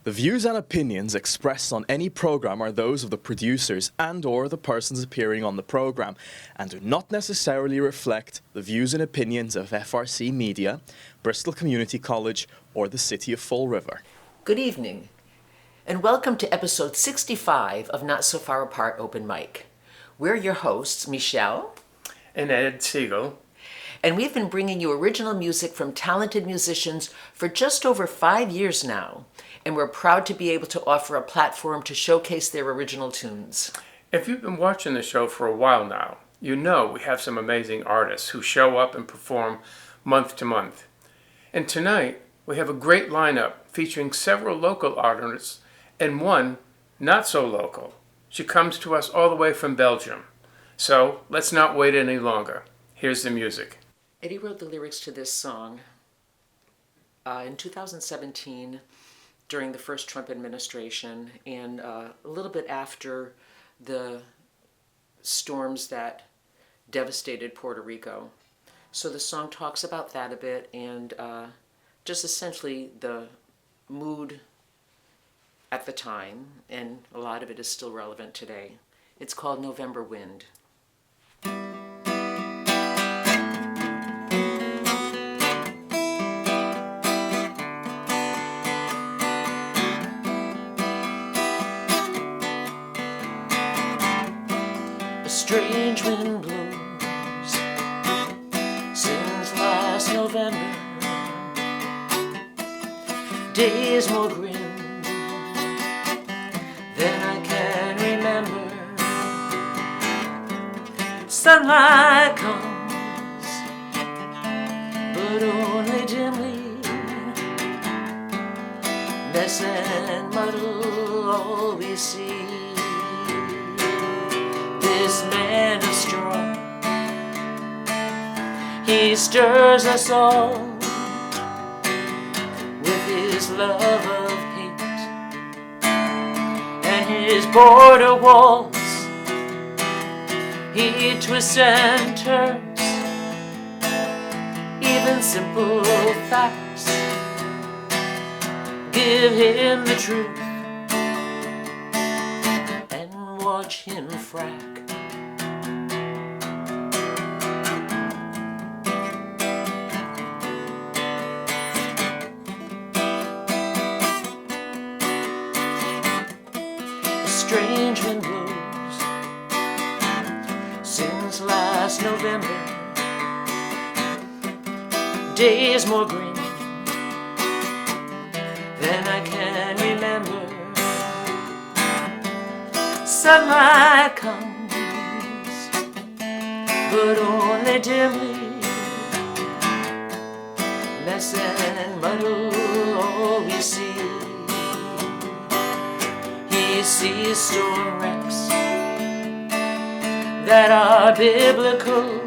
The views and opinions expressed on any program are those of the producers and/or the persons appearing on the program, and do not necessarily reflect the views and opinions of FRC Media, Bristol Community College, or the City of Fall River. Good evening, and welcome to episode 65 of Not So Far Apart Open Mic. We're your hosts, Michelle and Ed Siegal. And we've been bringing you original music from talented musicians for just over 5 years now. And we're proud to be able to offer a platform to showcase their original tunes. If you've been watching the show for a while now, you know we have some amazing artists who show up and perform month to month. And tonight, we have a great lineup featuring several local artists and one not so local. She comes to us all the way from Belgium. So let's not wait any longer. Here's the music. Eddie wrote the lyrics to this song in 2017 during the first Trump administration and a little bit after the storms that devastated Puerto Rico. So the song talks about that a bit and just essentially the mood at the time, and a lot of it is still relevant today. It's called November Wind. A strange wind blows since last November. Days more grim than I can remember. Sunlight comes, but only dimly. Mess and muddle all we see. This man of straw, he stirs us all with his love of hate and his border walls. He twists and turns even simple facts. Give him the truth and watch him frack. Strange wind blows since last November. Days more grim than I can remember. Sunlight comes, but only dimly. Mess and muddle all we see. He sees storm wrecks that are biblical.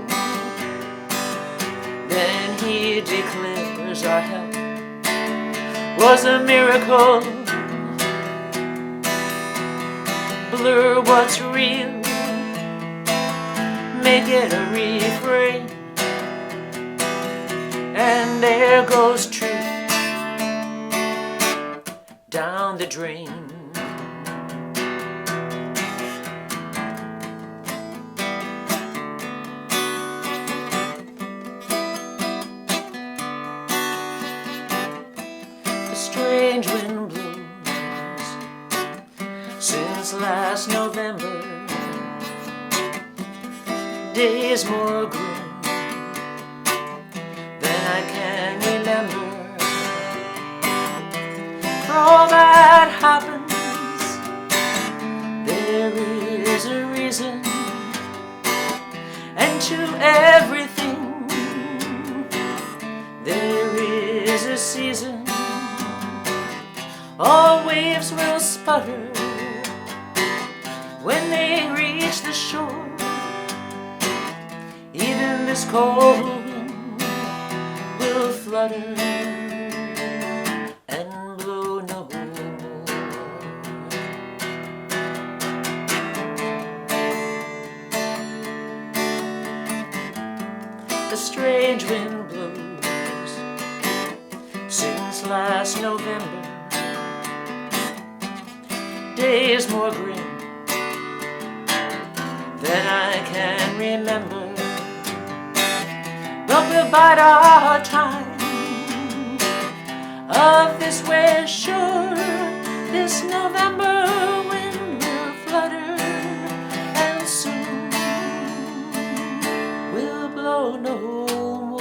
Then he declares our help was a miracle. Blur what's real, make it a refrain, and there goes truth down the drain. Strange wind blows since last November. Days more grim than I can remember. For all that happens, there is a reason, and to everything there is a season. All waves will sputter when they reach the shore. Even this cold wind will flutter and blow no more. A strange wind blows since last November. days more grim than I can remember. But we'll bide our time. Of this we're sure, this November wind will flutter, and soon will blow no more.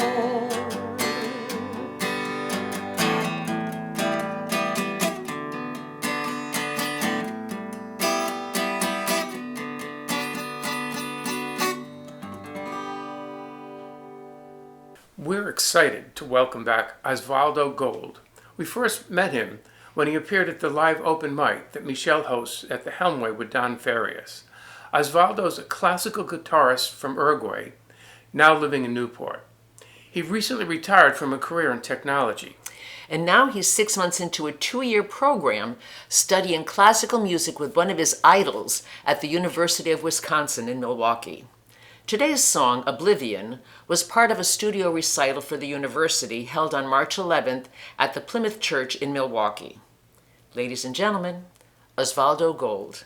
We're excited to welcome back Osvaldo Gold. We first met him when he appeared at the live open mic that Michelle hosts at the Helmway with Don Farias. Osvaldo's a classical guitarist from Uruguay, now living in Newport. He recently retired from a career in technology. And now he's 6 months into a 2-year program studying classical music with one of his idols at the University of Wisconsin in Milwaukee. Today's song, Oblivion, was part of a studio recital for the university held on March 11th at the Plymouth Church in Milwaukee. Ladies and gentlemen, Osvaldo Gold.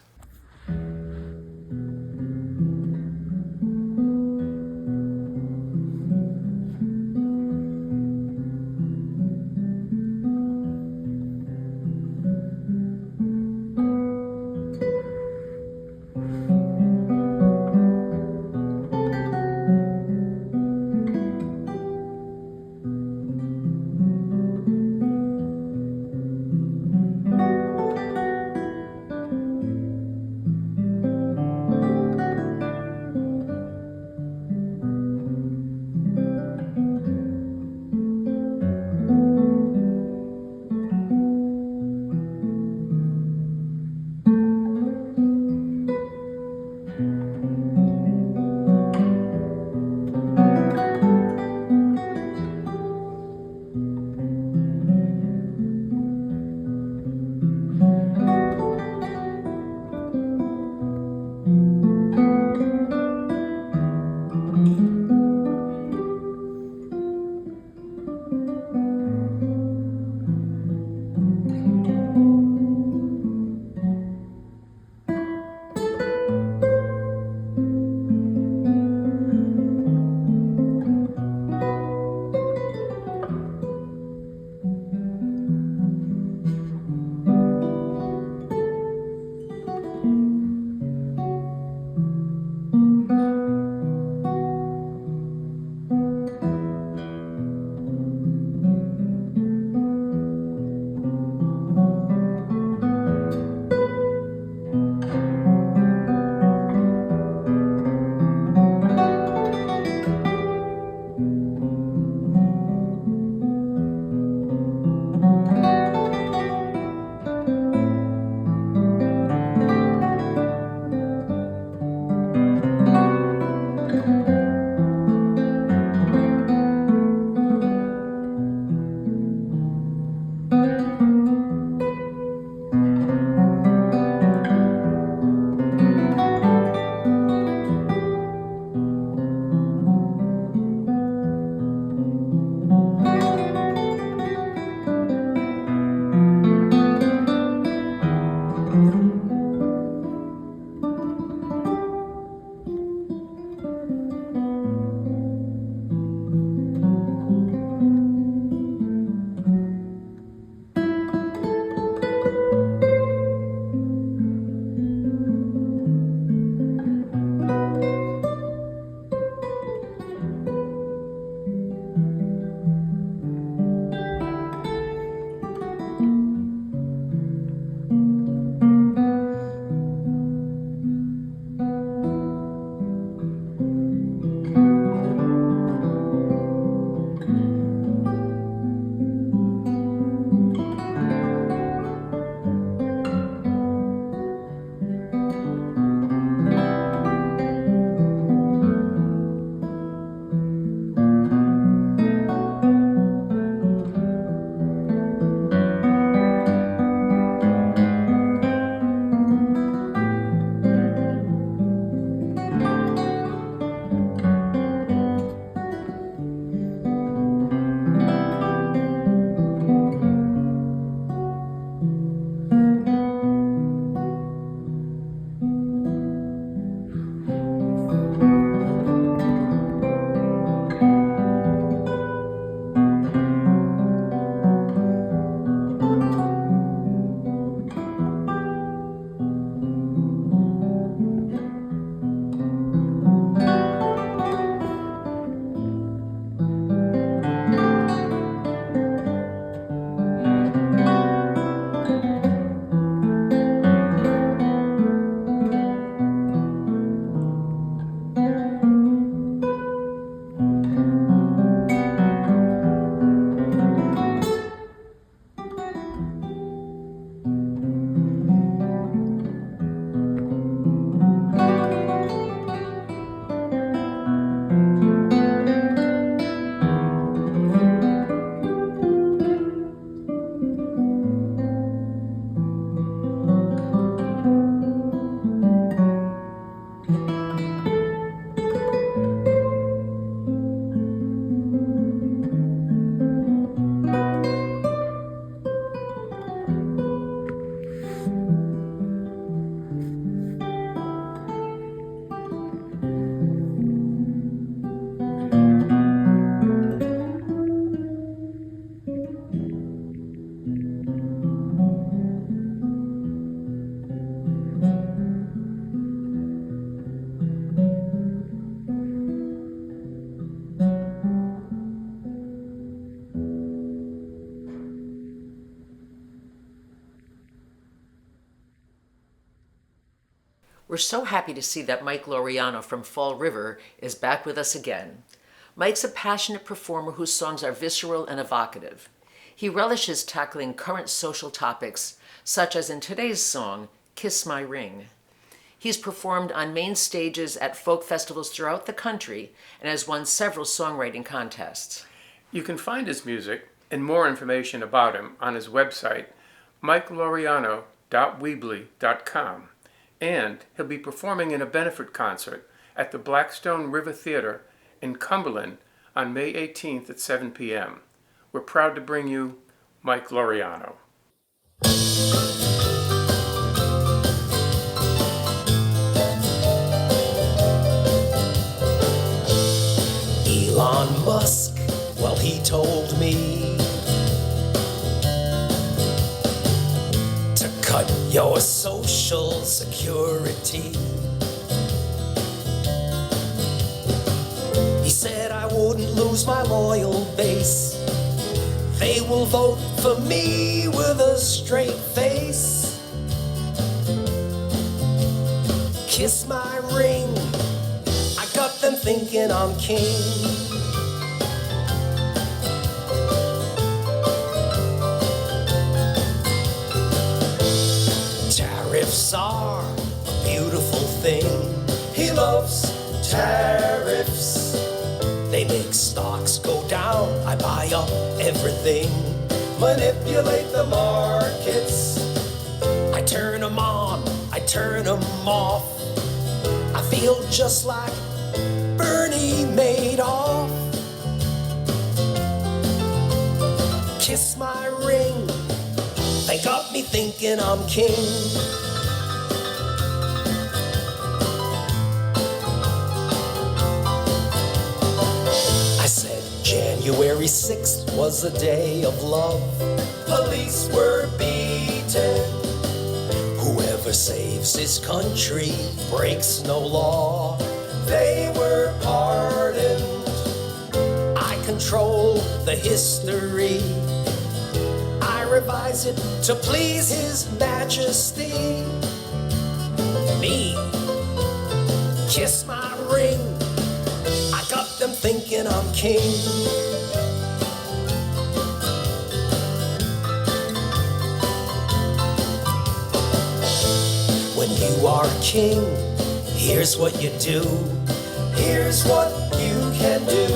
We're so happy to see that Mike Laureano from Fall River is back with us again. Mike's a passionate performer whose songs are visceral and evocative. He relishes tackling current social topics, such as in today's song, Kiss My Ring. He's performed on main stages at folk festivals throughout the country and has won several songwriting contests. You can find his music and more information about him on his website, mikelaureano.weebly.com. And he'll be performing in a benefit concert at the Blackstone River Theater in Cumberland on May 18th at 7 p.m. We're proud to bring you Mike Laureano. Elon Musk, well, he told me to cut your social security. He said I wouldn't lose my loyal base. They will vote for me with a straight face. Kiss my ring, I got them thinking I'm king. Tariffs are a beautiful thing. He loves tariffs. They make stocks go down. I buy up everything. Manipulate the markets. I turn them on, I turn them off. I feel just like Bernie Madoff. Kiss my ring, they got me thinking I'm king. I said January 6th was a day of love. Police were beaten. Whoever saves his country breaks no law. They were pardoned. I control the history. I revise it to please His Majesty. Me, kiss my ring. I got them thinking I'm king. When you are king, here's what you do. Here's what you can do.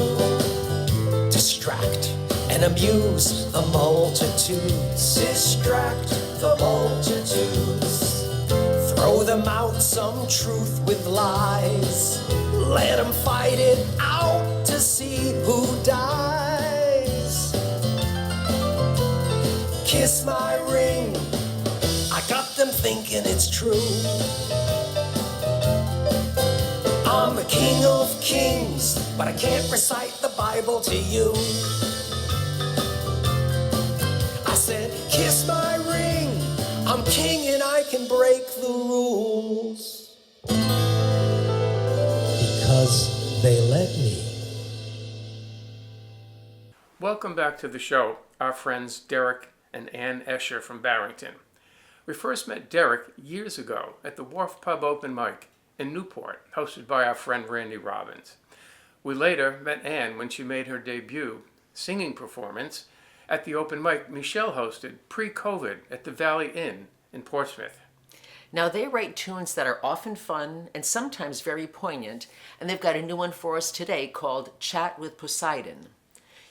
Distract and amuse the multitudes. Distract the multitudes. Throw them out some truth with lies. Let them fight it out to see who dies. Kiss my ring, I got them thinking it's true. I'm the king of kings, but I can't recite the Bible to you. I said, kiss my ring, I'm king and I can break the rules. Because they let me. Welcome back to the show, our friends Derek and Ann Escher from Barrington. We first met Derek years ago at the Wharf Pub Open Mic in Newport, hosted by our friend Randy Robbins. We later met Ann when she made her debut singing performance at the open mic Michelle hosted pre-COVID at the Valley Inn in Portsmouth. Now, they write tunes that are often fun and sometimes very poignant, and they've got a new one for us today called Chat with Poseidon.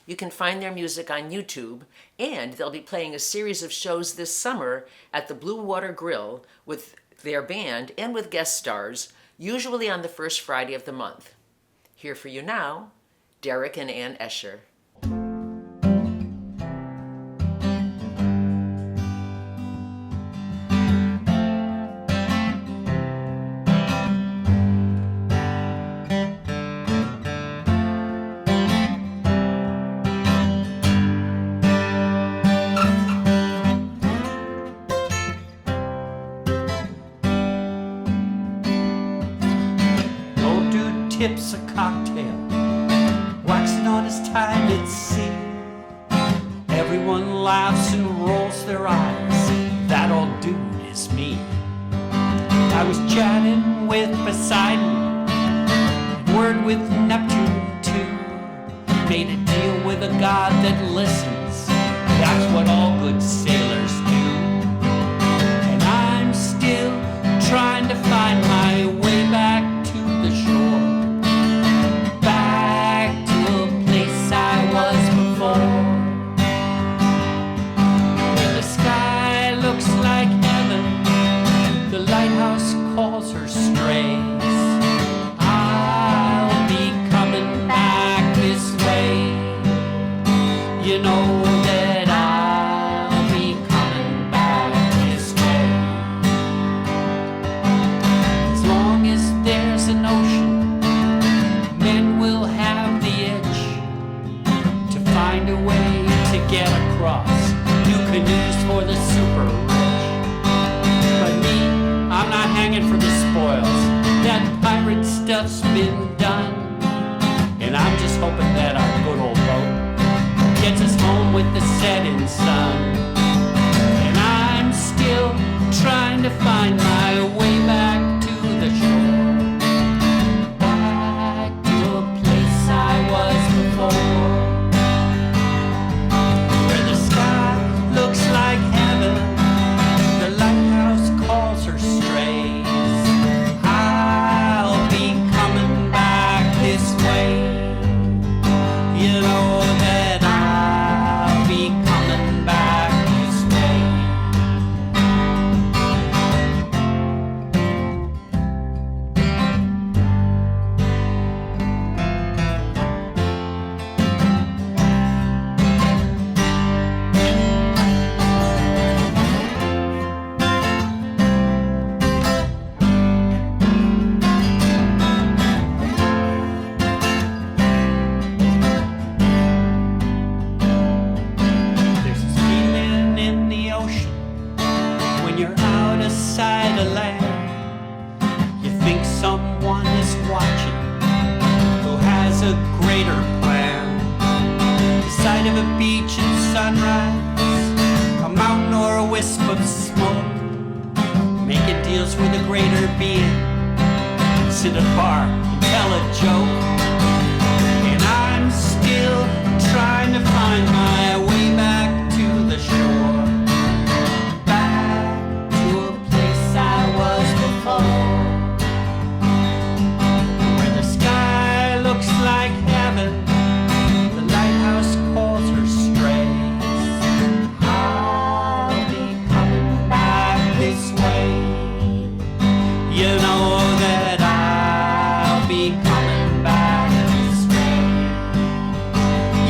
You can find their music on YouTube, and they'll be playing a series of shows this summer at the Blue Water Grill with their band and with guest stars, usually on the first Friday of the month. Here for you now, Derek and Ann Escher. Tips a cocktail, waxing on his time at sea. Everyone laughs and rolls their eyes. That old dude is me. I was chatting with Poseidon, and word with Neptune too. Made a deal with a god that listens. That's what all good sailors do. And I'm still trying to find my way back to the shore, back to a place I was before, where the sky looks like heaven, the lighthouse calls her strays. I'll be coming back this way, you know that I'll be coming back this way. As long as there's an ocean, men will have the itch to find a way to get across. New canoes for the super rich. But me, I'm not hanging for the spoils. That pirate stuff's been done, and I'm just hoping that our good old boat gets us home with the setting sun. And I'm still trying to find my way back to the shore, back to a place I was before, where the sky looks like heaven, the lighthouse calls her strays. I'll be coming back this way, you know that I'll be coming back this way. There's this feeling in the ocean when you're out of sight of land. You think someone is watching who has a greater plan. The sight of a beach and sunrise, a mountain or a wisp of smoke, making deals with a greater being. Sit at a bar and tell a joke. And I'm still trying to find my way back to the shore, back to a place I was before, where the sky looks like heaven, the lighthouse calls her strays. I'll be coming back this way, you know that I'll be coming back this way.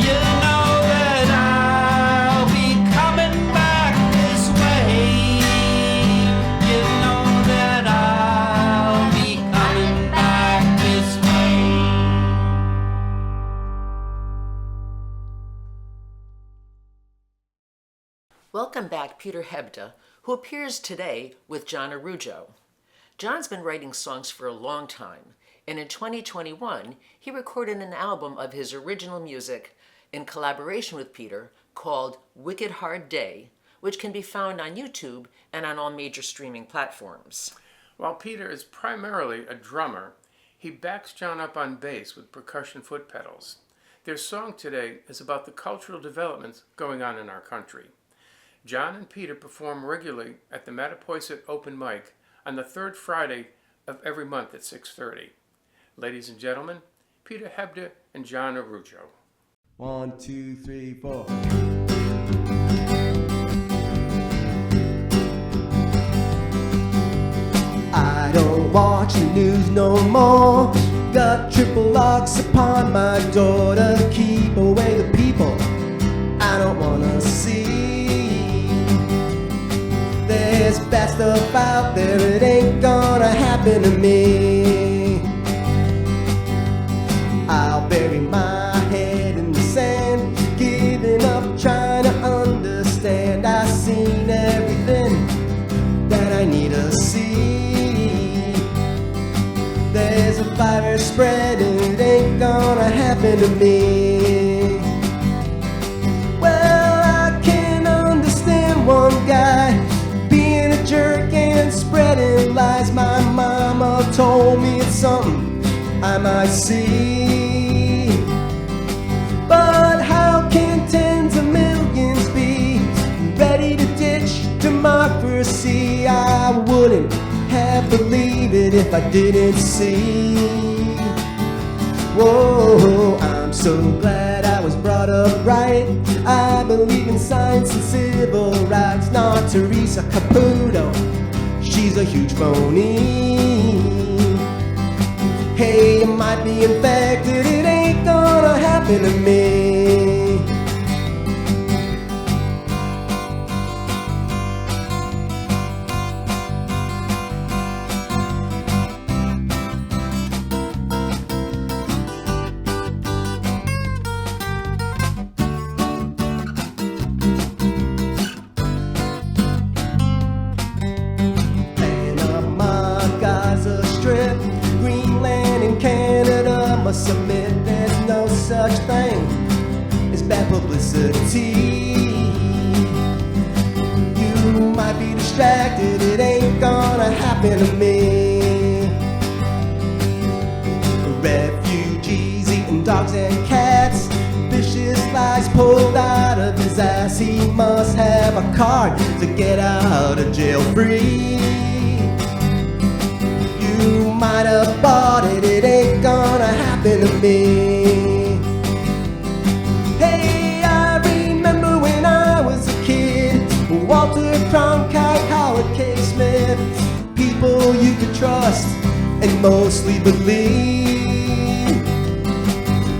You know that I'll be coming back this way. You know that I'll be coming back this way. Welcome back, Peter Hebda, who appears today with John Arujo. John's been writing songs for a long time, and in 2021, he recorded an album of his original music in collaboration with Peter called Wicked Hard Day, which can be found on YouTube and on all major streaming platforms. While Peter is primarily a drummer, he backs John up on bass with percussion foot pedals. Their song today is about the cultural developments going on in our country. John and Peter perform regularly at the Mattapoisett Open Mic on the third Friday of every month at 6:30. Ladies and gentlemen, Peter Hebda and John Arujo. 1, 2, 3, 4. I don't watch the news no more. Got triple locks upon my door to keep away the people I don't wanna see. There's bad stuff out there, it ain't gonna happen to me. I'll bury my head in the sand, giving up trying to understand. I've seen everything that I need to see. There's a virus spreading, it ain't gonna happen to me. Well, I can understand one guy being a jerk and spreading lies. My mama told something I might see. But how can tens of millions be ready to ditch democracy? I wouldn't have believed it if I didn't see. Whoa, I'm so glad I was brought up right. I believe in science and civil rights. Not Teresa Caputo, she's a huge phony. Hey, you might be infected, it ain't gonna happen to me. Must admit there's no such thing as bad publicity. You might be distracted, it ain't gonna happen to me. Refugees eating dogs and cats, vicious lies pulled out of his ass. He must have a card to get out of jail free. You might have bought it, it ain't gonna happen to me. Hey, I remember when I was a kid, Walter Cronkite, Howard K. Smith, people you could trust and mostly believe.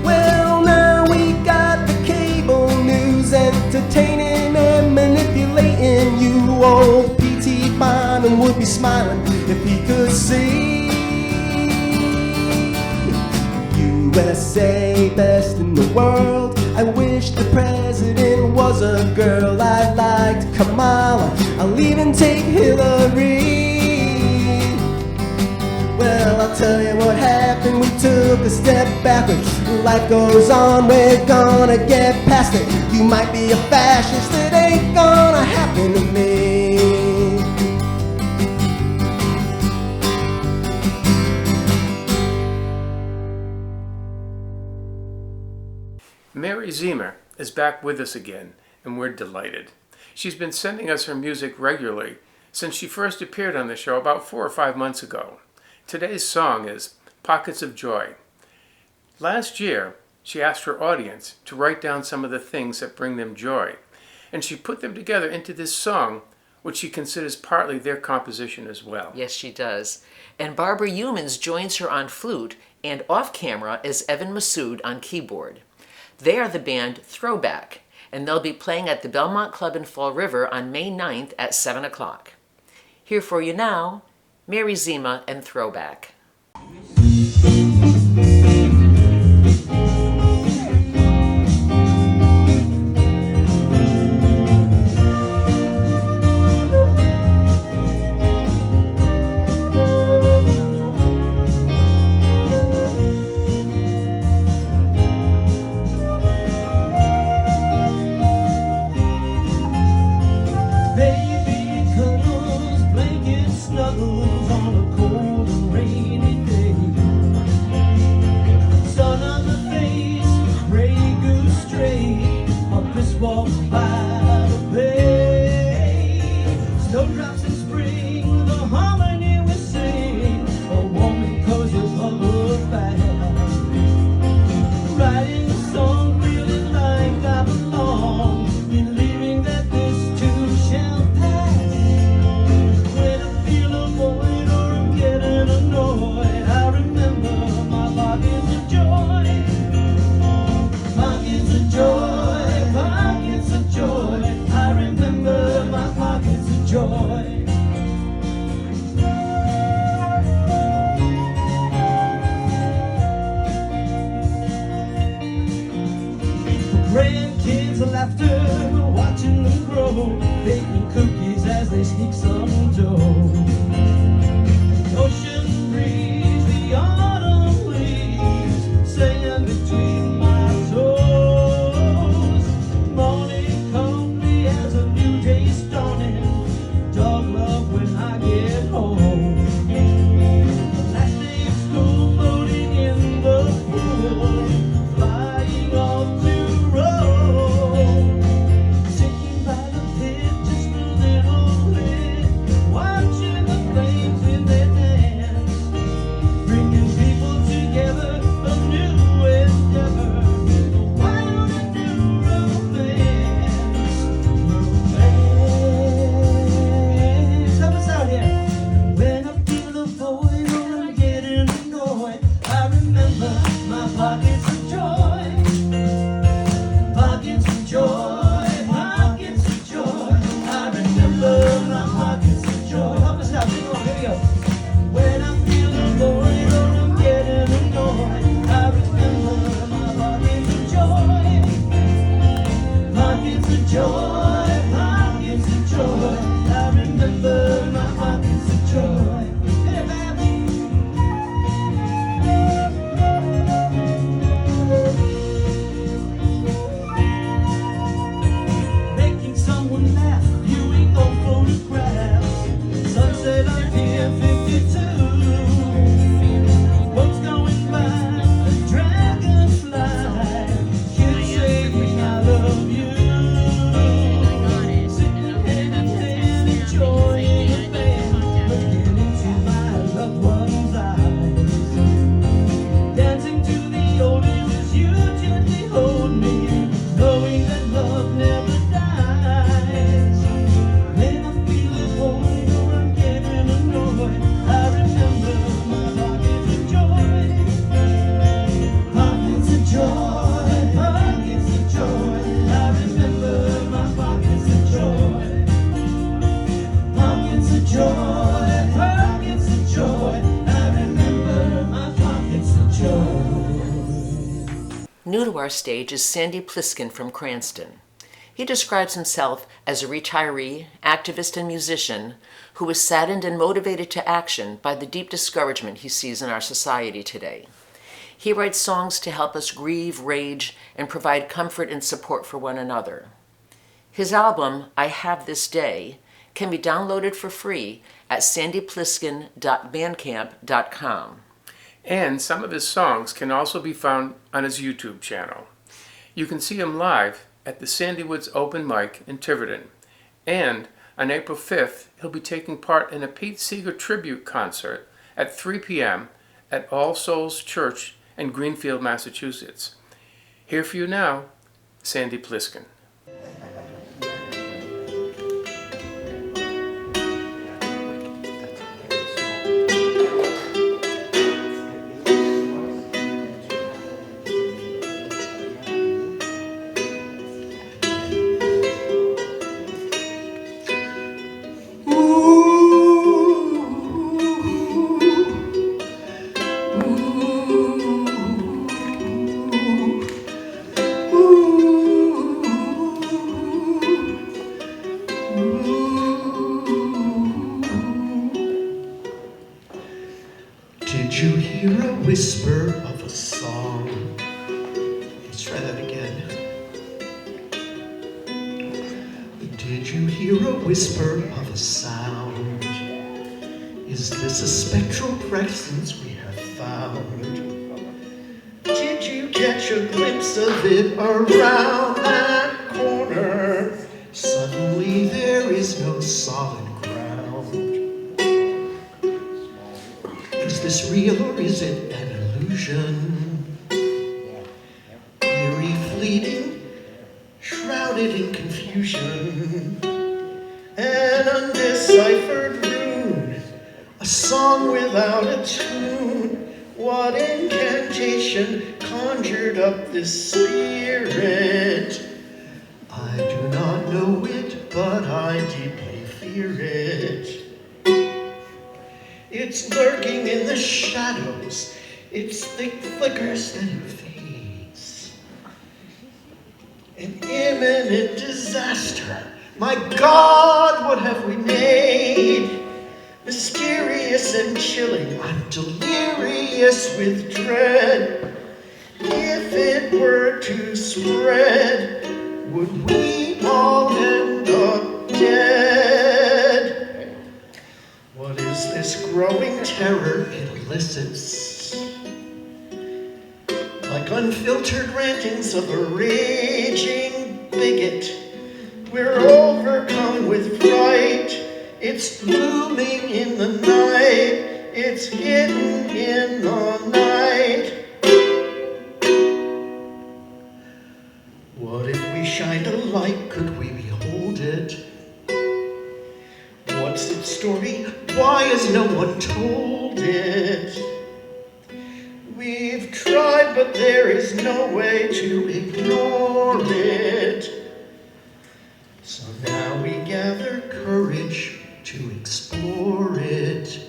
Well, now we got the cable news entertaining and manipulating you. Old P.T. Barnum would be smiling if he could see. USA, best in the world. I wish the president was a girl. I liked Kamala, I'll even take Hillary. Well, I'll tell you what happened. We took a step backwards. Life goes on, we're gonna get past it. You might be a fascist, it ain't gonna happen to me. Mary Ziemer is back with us again, and we're delighted. She's been sending us her music regularly since she first appeared on the show about 4 or 5 months ago. Today's song is Pockets of Joy. Last year, she asked her audience to write down some of the things that bring them joy, and she put them together into this song, which she considers partly their composition as well. Yes, she does. And Barbara Humans joins her on flute, and off camera is Evan Massoud on keyboard. They are the band Throwback, and they'll be playing at the Belmont Club in Fall River on May 9th at 7 o'clock. Here for you now, Mary Ziemer and Throwback. Snuggles on a cold and rainy day. avoid or joy, pockets of joy. I remember my pockets of joy. New to our stage is Sandy Pliskin from Cranston. He describes himself as a retiree, activist, and musician who is saddened and motivated to action by the deep discouragement he sees in our society today. He writes songs to help us grieve, rage, and provide comfort and support for one another. His album, I Have This Day, can be downloaded for free at sandypliskin.bandcamp.com. And some of his songs can also be found on his YouTube channel. You can see him live at the Sandy Woods Open Mic in Tiverton. And on April 5th, he'll be taking part in a Pete Seeger tribute concert at 3 p.m. at All Souls Church in Greenfield, Massachusetts. Here for you now, Sandy Pliskin. Did you hear a whisper of a song? Let's try that again. Did you hear a whisper of a sound? Is this a spectral presence we have found? Did you catch a glimpse of it around that corner? Suddenly there is no solid ground. Is this real or is it an illusion? Eerie, fleeting, shrouded in confusion. An undeciphered rune, a song without a tune. What incantation conjured up this spirit? I do not know it, but I deeply fear it. It's lurking in the shadows, its thick flickers and it fades. An imminent disaster, my God, what have we made? Mysterious and chilling, I'm delirious with dread. If it were to spread, would we all end up dead? What is this growing terror it elicits? Like unfiltered rantings of a raging bigot, we're overcome with fright. It's looming in the night, it's hidden in the night. What if we shined a light, could we behold it? What's its story? Why has no one told it? We've tried, but there is no way to ignore it. So now we gather courage to explore it.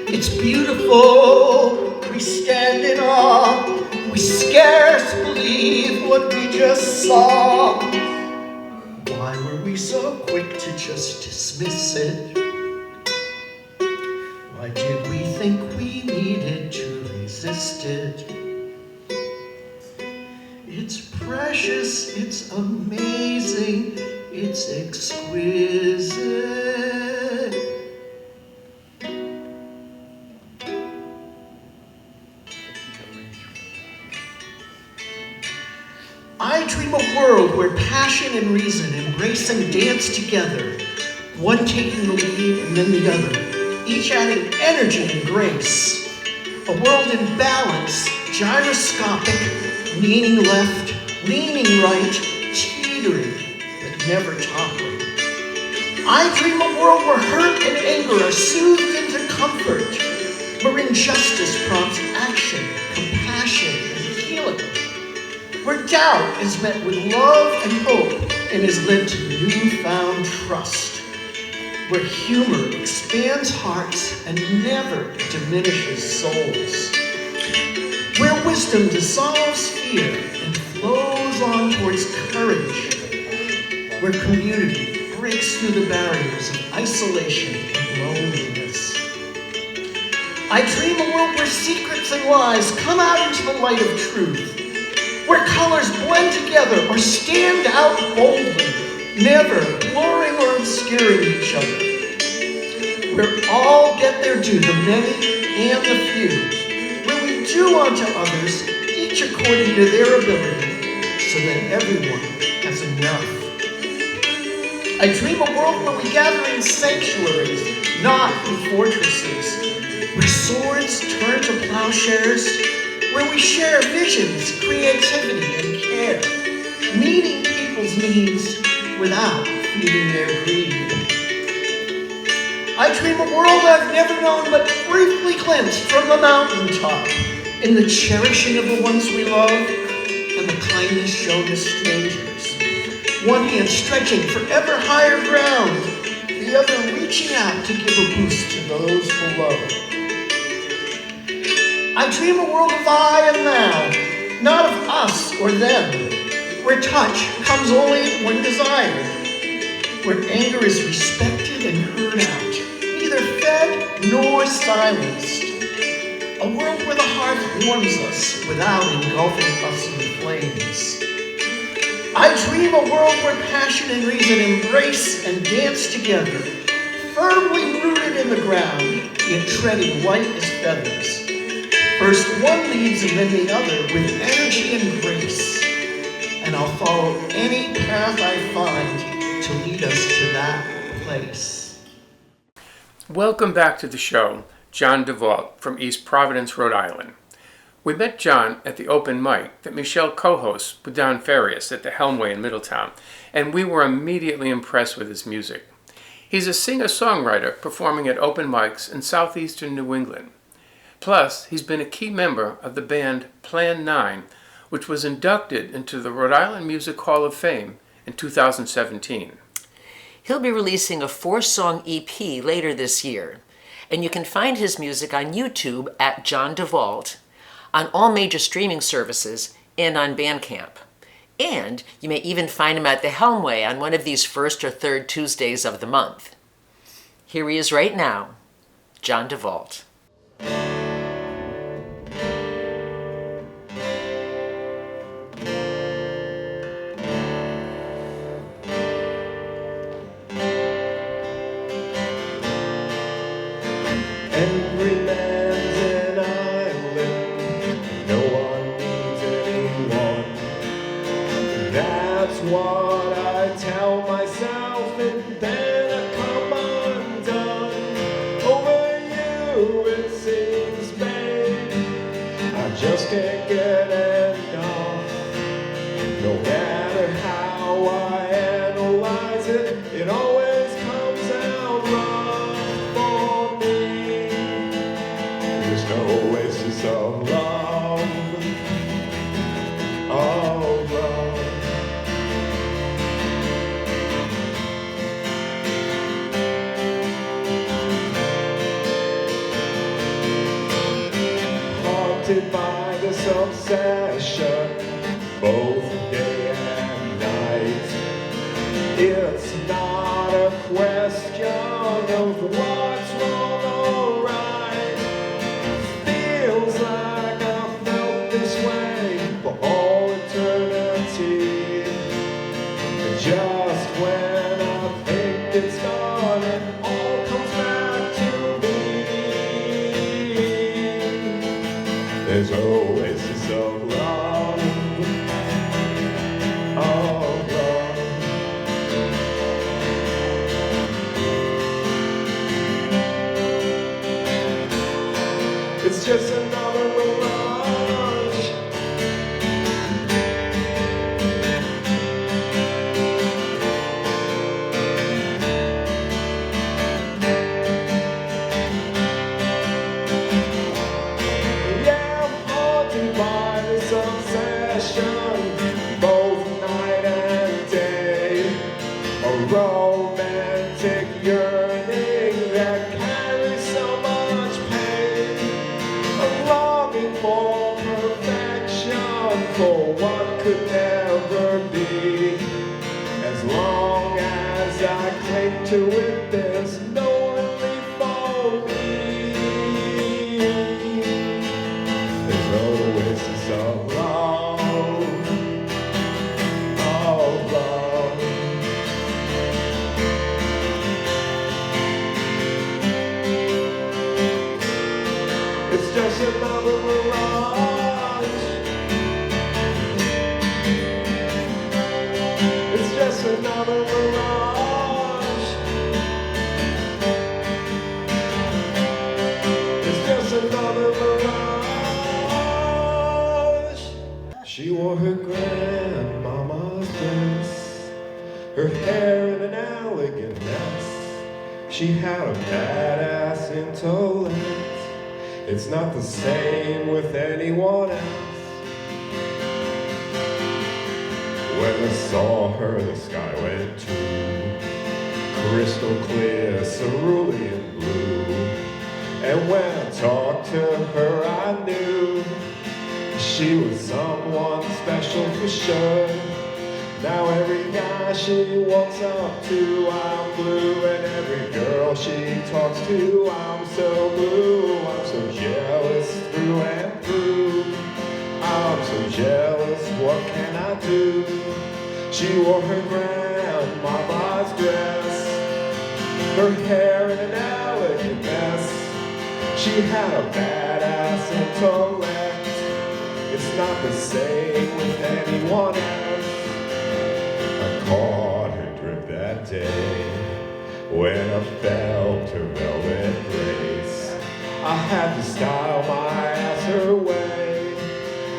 It's beautiful, we stand in awe, we scarce believe what we just saw. Why were we so quick to just dismiss it? Why did we think we needed to resist it? It's precious, it's amazing, it's exquisite. I dream a world where passion and reason embrace and dance together, one taking the lead and then the other, each adding energy and grace. A world in balance, gyroscopic, leaning left, leaning right, teetering, but never toppling. I dream a world where hurt and anger are soothed into comfort, where injustice prompts action, compassion, and healing, where doubt is met with love and hope and is led to newfound trust, where humor expands hearts and never diminishes souls, where wisdom dissolves fear and flows on towards courage, where community breaks through the barriers of isolation and loneliness. I dream a world where secrets and lies come out into the light of truth, where colors blend together or stand out boldly, never blurring or obscuring each other, where all get their due, the many and the few, where we do unto others, each according to their ability, so that everyone has enough. I dream a world where we gather in sanctuaries, not in fortresses, where swords turn to plowshares, where we share visions, creativity, and care, meeting people's needs without feeding their greed. I dream a world I've never known but briefly glimpsed from the mountaintop, in the cherishing of the ones we love and the kindness shown to strangers. One hand stretching for ever higher ground, the other reaching out to give a boost to those below. I dream a world of I and thou, not of us or them, where touch comes only when desired, where anger is respected and heard out, neither fed nor silenced. A world where the heart warms us without engulfing us in flames. I dream a world where passion and reason embrace and dance together, firmly rooted in the ground, yet treading light as feathers. First one leads and then the other with energy and grace, and I'll follow any path I find to lead us to that place. Welcome back to the show, John DeVault from East Providence, Rhode Island. We met John at the open mic that Michelle co-hosts with Don Farias at the Helmway in Middletown, and we were immediately impressed with his music. He's a singer-songwriter performing at open mics in southeastern New England. Plus, he's been a key member of the band Plan 9, which was inducted into the Rhode Island Music Hall of Fame in 2017. He'll be releasing a 4-song EP later this year, and you can find his music on YouTube at John DeVault, on all major streaming services, and on Bandcamp. And you may even find him at the Helmway on one of these first or third Tuesdays of the month. Here he is right now, John DeVault. Every man's an island, no one needs anyone. That's what I tell myself, and then I come undone. Over you it seems, babe, I just can't get enough. No matter how I analyze it, it always comes out wrong for me. There's no oasis of love, of love. Haunted by this obsession, both day and night. It's not a question of what's wrong or right. Feels like I've felt this way for all eternity. And just when I think it's gone, it all comes back to me. There's oasis of love, of love. It's just another mirage. Yeah, I'm haunted by this obsession, both night and day. A romantic yearning that carries so much pain. A longing for perfection, for what could never be. As long as I cling to it, there's no relief for me. There's oasis of love, of love. It's just another mirage. It's just another mirage. It's just another mirage. She wore her grandmama's dress, her hair in an elegant mess. She had a badass intellect. It's not the same with anyone else. When I saw her, the sky went too crystal clear, cerulean blue. And when I talked to her, I knew she was someone special for sure. Now every guy she walks up to, I'm blue. And every girl she talks to, I'm so blue. I'm so jealous through and through. I'm so jealous, what can I do? She wore her grandmama's dress, her hair in an elegant mess. She had a badass intellect. It's not the same with anyone else. I caught her drip that day when I felt her velvet grace. I had to style my ass her way.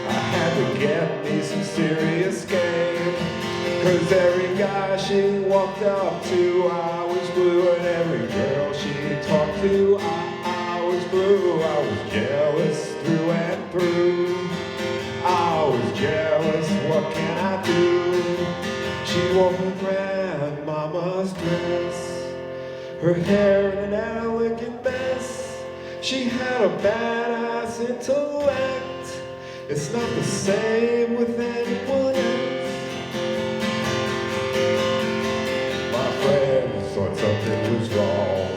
I had to get me some serious game. Cause every guy she walked up to, I was blue. And every girl she talked to, I was blue. I was jealous through and through. I was jealous, what can I do? She wore her grandmama's dress, her hair in an elegant mess. She had a badass intellect. It's not the same with anyone else. My friends thought something was wrong.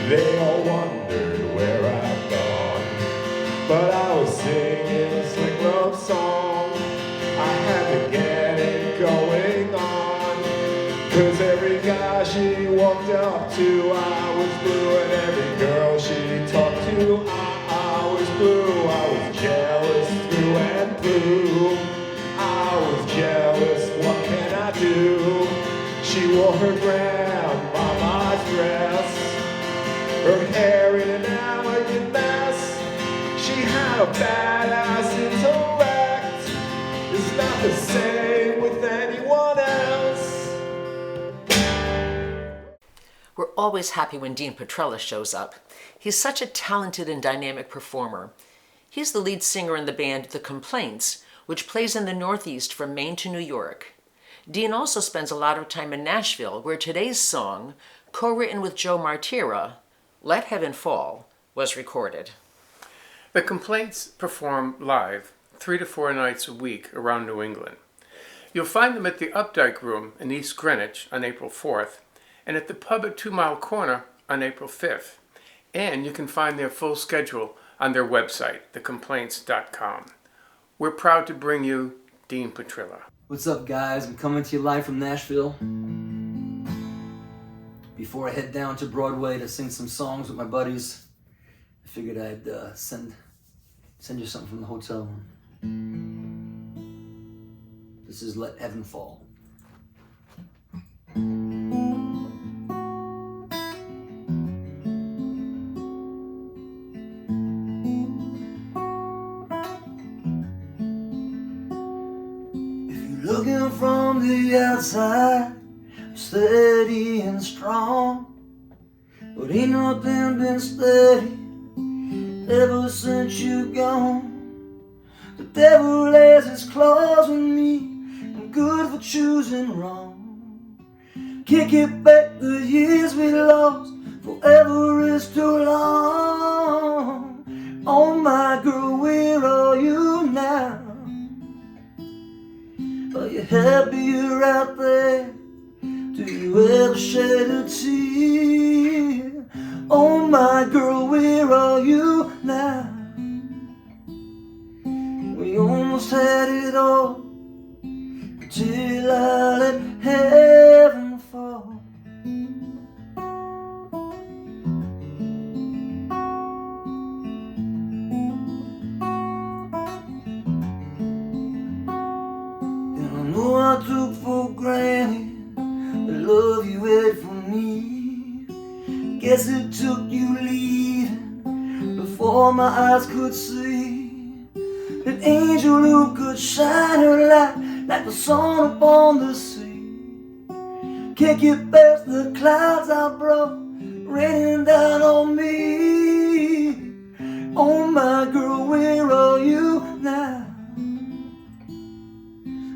They all wondered where I'd gone. But I was singing a slick love song. I had to get it going on. Cause every guy she walked up to, I was blue. And every girl she talked to, I was blue. I was jealous through and through. I was jealous, what can I do? She wore her grandmama's dress, her hair in an elegant mess. She had a badass intellect. It's not the same with anyone else. We're always happy when Dean Petrella shows up. He's such a talented and dynamic performer. He's the lead singer in the band The Complaints, which plays in the Northeast from Maine to New York. Dean also spends a lot of time in Nashville, where today's song, co-written with Joe Martira, Let Heaven Fall, was recorded. The Complaints perform live 3 to 4 nights a week around New England. You'll find them at the Updike Room in East Greenwich on April 4th and at the pub at 2 Mile Corner on April 5th. And you can find their full schedule on their website, thecomplaints.com. We're proud to bring you Dean Petrella. What's up, guys? I'm coming to you live from Nashville. Before I head down to Broadway to sing some songs with my buddies, I figured I'd send you something from the hotel. This is Let Heaven Fall. Looking from the outside, steady and strong, but ain't nothing been steady ever since you gone. The devil has his claws in me, I'm good for choosing wrong. Kick it back the years we lost, forever is too long. Oh my girl, where are you now? Are you happier out there? Do you ever shed a tear? Oh my girl, where are you now? We almost had it all till I let heaven fall. And I know I took for granted the love you had for me. Guess it took you leaving before my eyes could see an angel who could shine her light like the sun upon the sea. Can't get past the clouds I brought raining down on me. Oh my girl, where are you now?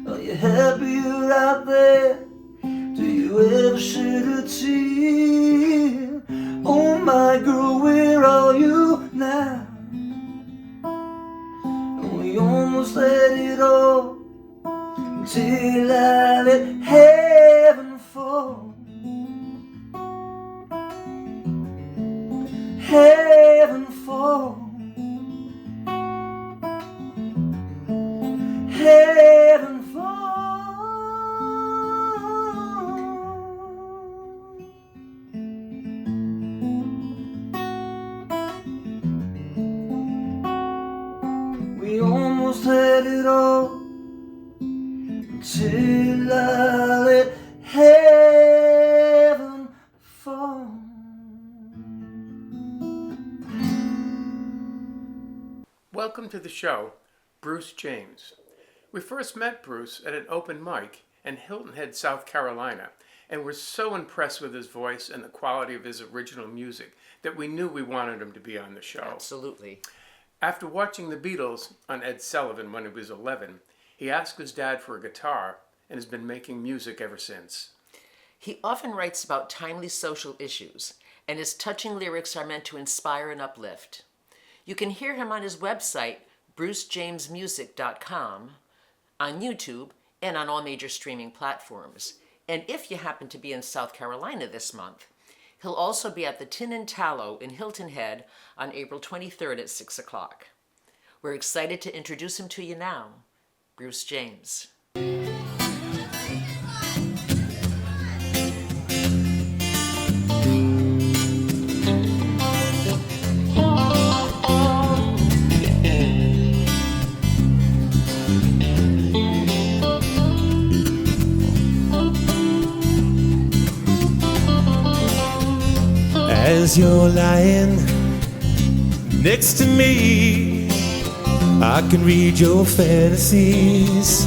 Are you happier out there? Do you ever shed a tear? Oh my girl, where are you now? We almost had it all till I let heaven fall. Heaven fall. Heaven fall. We almost had it all till I let heaven fall. Welcome to the show, Bruce James. We first met Bruce at an open mic in Hilton Head, South Carolina, and were so impressed with his voice and the quality of his original music that we knew we wanted him to be on the show. Absolutely. After watching the Beatles on Ed Sullivan when he was 11, he asked his dad for a guitar and has been making music ever since. He often writes about timely social issues, and his touching lyrics are meant to inspire and uplift. You can hear him on his website, brucejamesmusic.com, on YouTube, and on all major streaming platforms. And if you happen to be in South Carolina this month, he'll also be at the Tin and Tallow in Hilton Head on April 23rd at 6 o'clock. We're excited to introduce him to you now, Bruce James. As you're lying next to me, I can read your fantasies.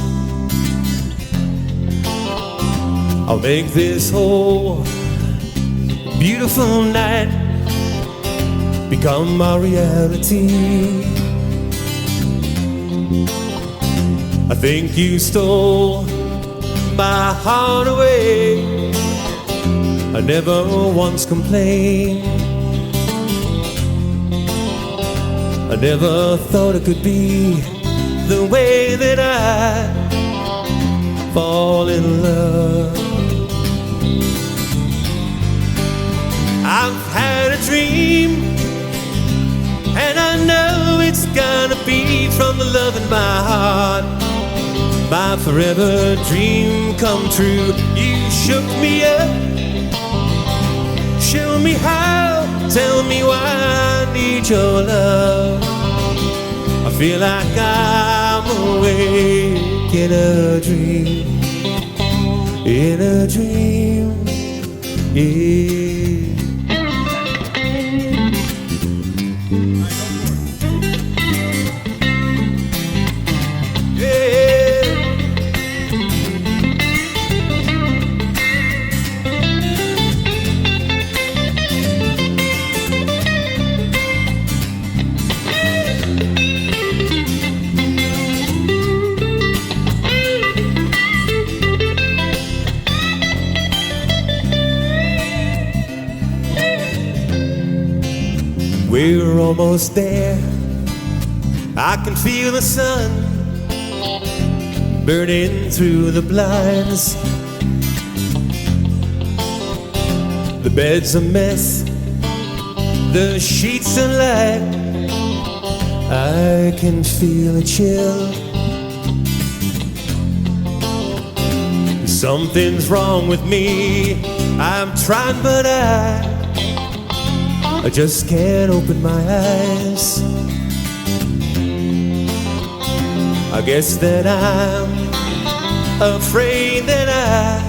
I'll make this whole beautiful night become my reality. I think you stole my heart away. I never once complained. I never thought it could be the way that I fall in love. I've had a dream, and I know it's gonna be from the love in my heart. My forever dream come true. You shook me up, show me how, tell me why I need your love. I feel like I'm awake in a dream, in a dream, yeah. Yeah. almost there. I can feel the sun burning through the blinds. The bed's a mess, the sheets are light. I can feel a chill. Something's wrong with me. I'm trying, but I just can't open my eyes. I guess that I'm afraid that I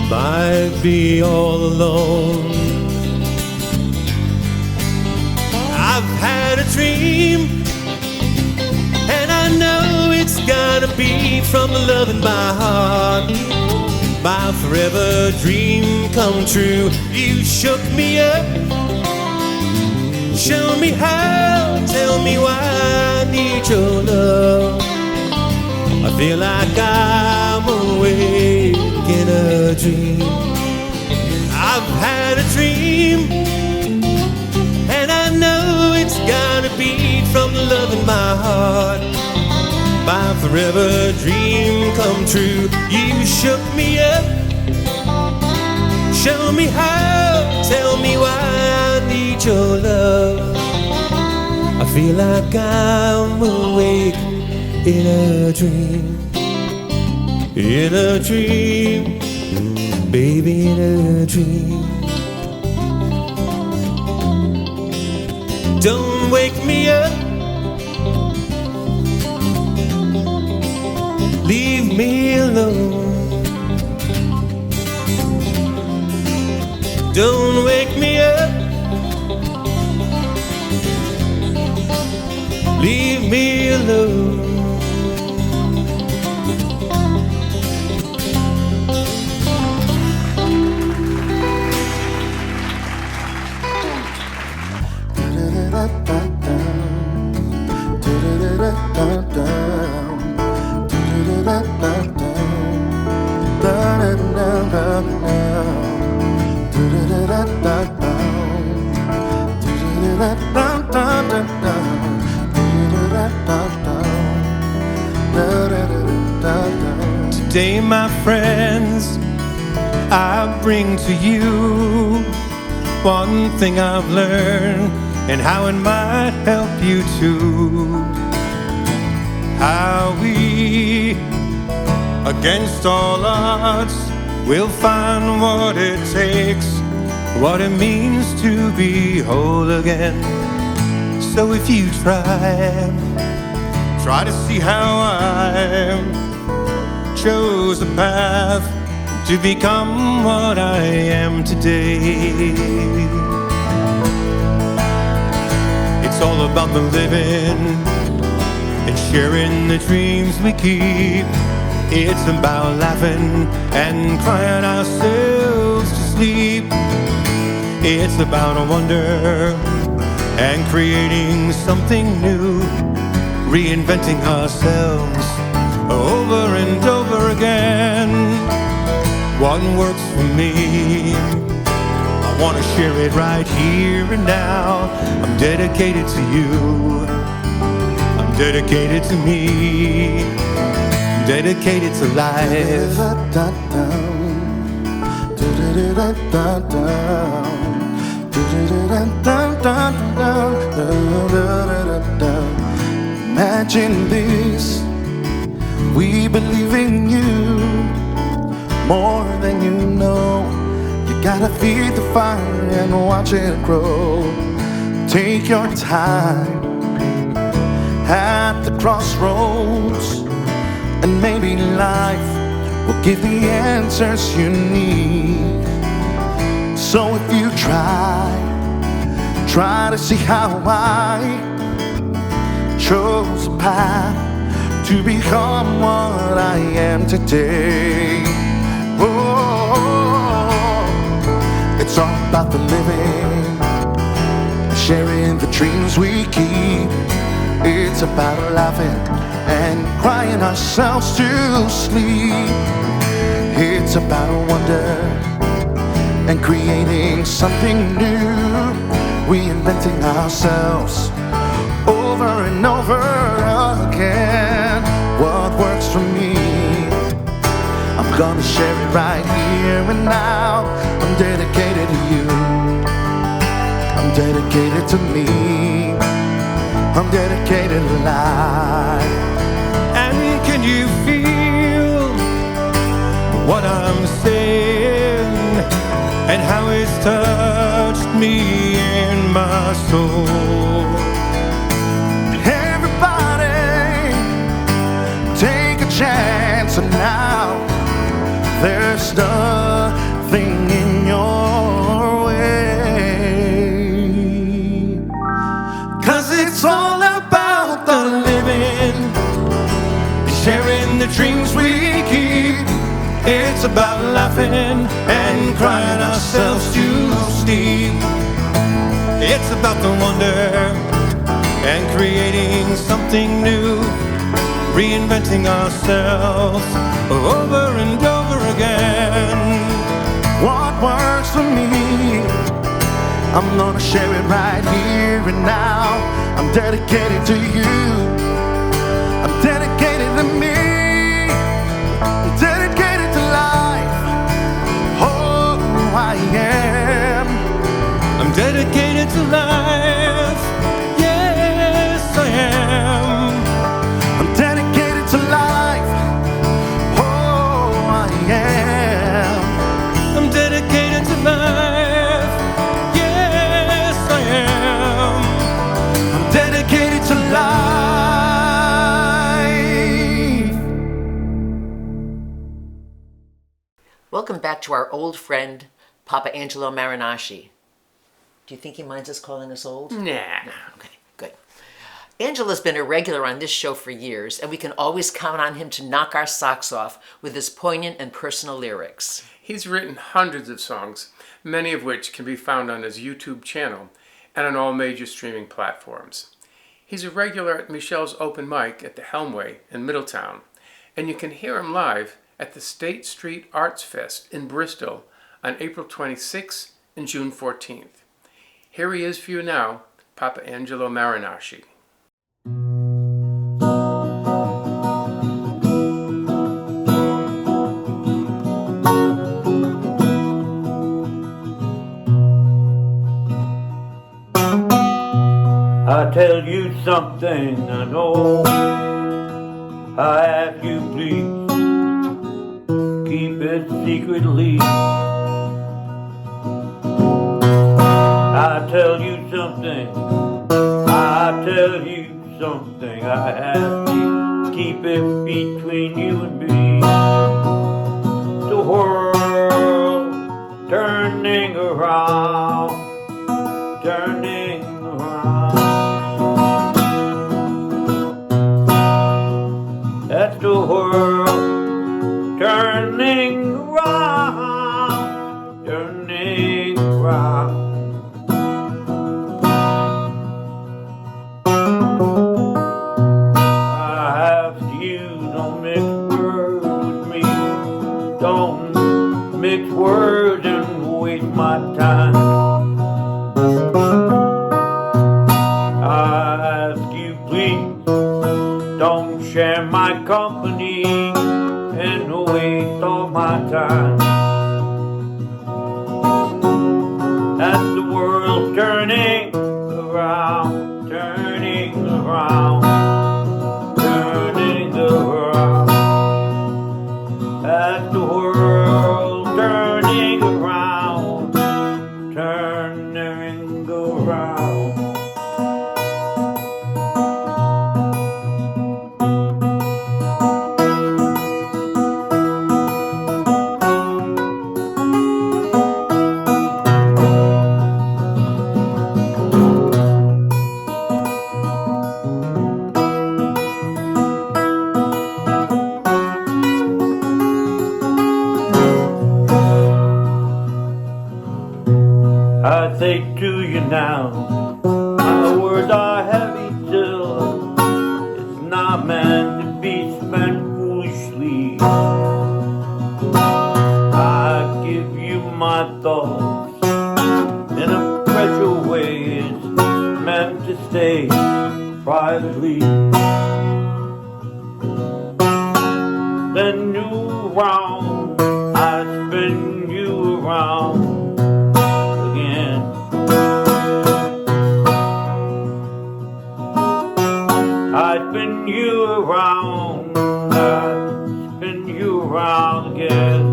might be all alone. I've had a dream, and I know it's gotta be from the love in my heart. My forever dream come true. You shook me up, show me how, tell me why I need your love. I feel like I'm awake in a dream. I've had a dream, and I know it's gotta be from the love in my heart. My forever dream come true. You shook me up, show me how, tell me why I need your love. I feel like I'm awake in a dream. In a dream, baby, in a dream. Don't wake me up, leave me alone. Don't wake me up, leave me alone. Today, my friends, I bring to you one thing I've learned and how it might help you too. How we, against all odds, will find what it takes, what it means to be whole again. So if you try to see how I chose a path to become what I am today. It's all about the living and sharing the dreams we keep. It's about laughing and crying ourselves to sleep. It's about a wonder and creating something new, reinventing ourselves over and over again. What works for me, I want to share it right here and now. I'm dedicated to you, I'm dedicated to me, I'm dedicated to life. Imagine this, we believe in you more than you know. You gotta feed the fire and watch it grow. Take your time at the crossroads, and maybe life will give the answers you need. So if you try to see how I chose a path to become what I am today. Oh, it's all about the living, sharing the dreams we keep. It's about laughing and crying ourselves to sleep. It's about a wonder and creating something new, reinventing ourselves over and over again. What works for me, I'm gonna share it right here and now. I'm dedicated to you, I'm dedicated to me, I'm dedicated to life. And can you feel what I'm saying and how it's touched me in my soul? Everybody, take a chance, and now there's nothing in your way. 'Cause it's all about the living, sharing the dreams we keep. It's about laughing and crying ourselves to sleep. It's about the wonder and creating something new, reinventing ourselves over and over again. What works for me, I'm gonna share it right here and now. I'm dedicated to you, I'm dedicated to me, I'm dedicated to life. Oh, I am. I'm dedicated to life. Yes, I am. I'm dedicated to life. Oh, I am. I'm dedicated to life. Yes, I am. I'm dedicated to life. Welcome back to our old friend, Papa Angelo Marinasci. Do you think he minds us calling us old? Nah. Okay, good. Angelo's been a regular on this show for years, and we can always count on him to knock our socks off with his poignant and personal lyrics. He's written hundreds of songs, many of which can be found on his YouTube channel and on all major streaming platforms. He's a regular at Michelle's open mic at the Helmway in Middletown, and you can hear him live at the State Street Arts Fest in Bristol on April 26th and June 14th. Here he is for you now, Papa Angelo Marinasci. I tell you something I know. I ask you please keep it secretly. I tell you something. I tell you something. I ask you keep it between you and me. The world turning around, turning around. That's the world turning around, turning around. I ask you, don't mix words with me. Don't mix words and waste my time. I ask you, please, don't share my company and waste all my time. As the world's turning around, turning around, turning around. As the world's turning around, turning around. I say to you now, my words are heavy still. It's not meant to be spent foolishly. I give you my thoughts in a pressure way. gladly. Spin you around, I spin you around again. I spin you around, I spin you around again.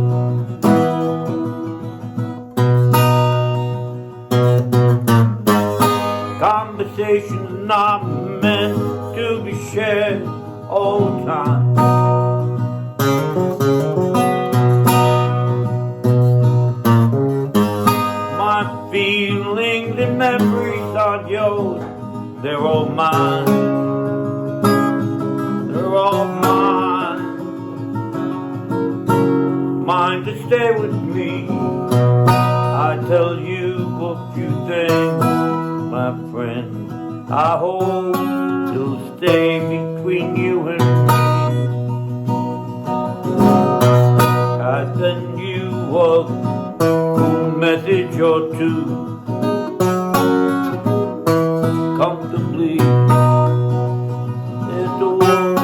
Conversations not meant to be shared all the time. My feelings and memories aren't yours, they're all mine. They're all mine. Mine to stay with me. I tell you a few things, my friend, I hope it'll stay between you and me. I send you a cool message or two, comfortably. There's the world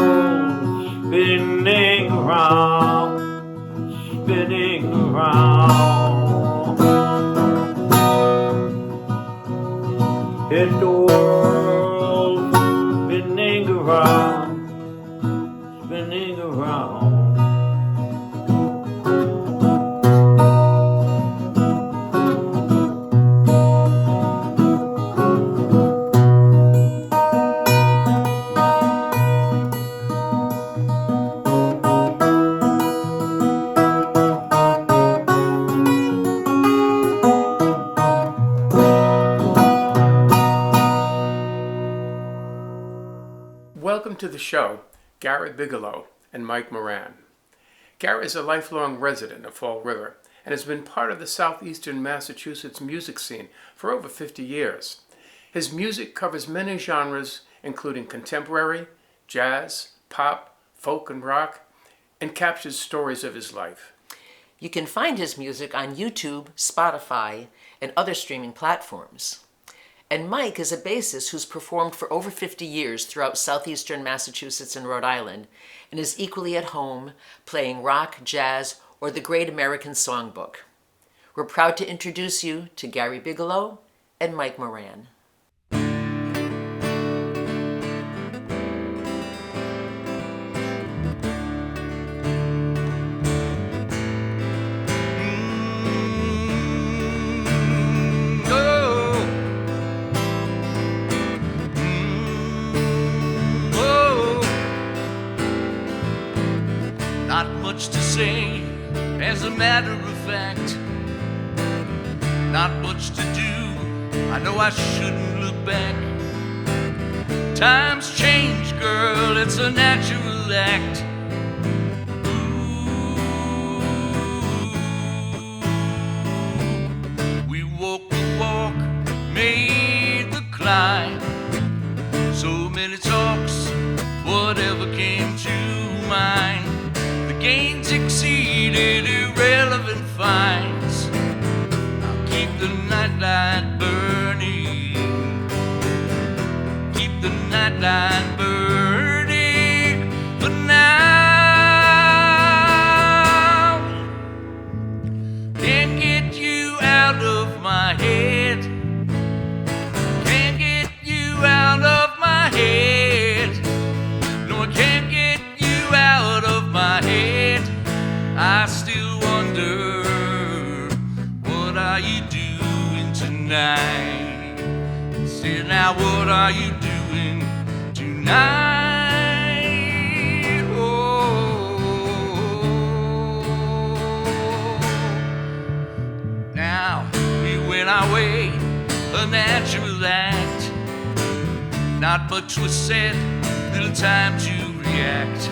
spinning around, spinning around. It's the world spinning around, spinning around. Welcome to the show, Gary Bigelow and Mike Moran. Gary is a lifelong resident of Fall River and has been part of the southeastern Massachusetts music scene for over 50 years. His music covers many genres, including contemporary, jazz, pop, folk, and rock, and captures stories of his life. You can find his music on YouTube, Spotify, and other streaming platforms. And Mike is a bassist who's performed for over 50 years throughout southeastern Massachusetts and Rhode Island, and is equally at home playing rock, jazz, or the Great American Songbook. We're proud to introduce you to Gary Bigelow and Mike Moran. Not much to say, as a matter of fact. Not much to do, I know I shouldn't look back. Times change, girl, it's a natural act. Ooh, we walked the walk, made the climb. So many talks, whatever came to mind. Gains exceeded irrelevant fines. I'll keep the nightlight burning. Keep the nightlight burning. But now can't get you out of my head. Can't get you out of my head. No, I can't get you out of my head. I still wonder, what are you doing tonight? Say now, what are you doing tonight? Oh, now we went our way, a natural act. Not much was said, little time to react.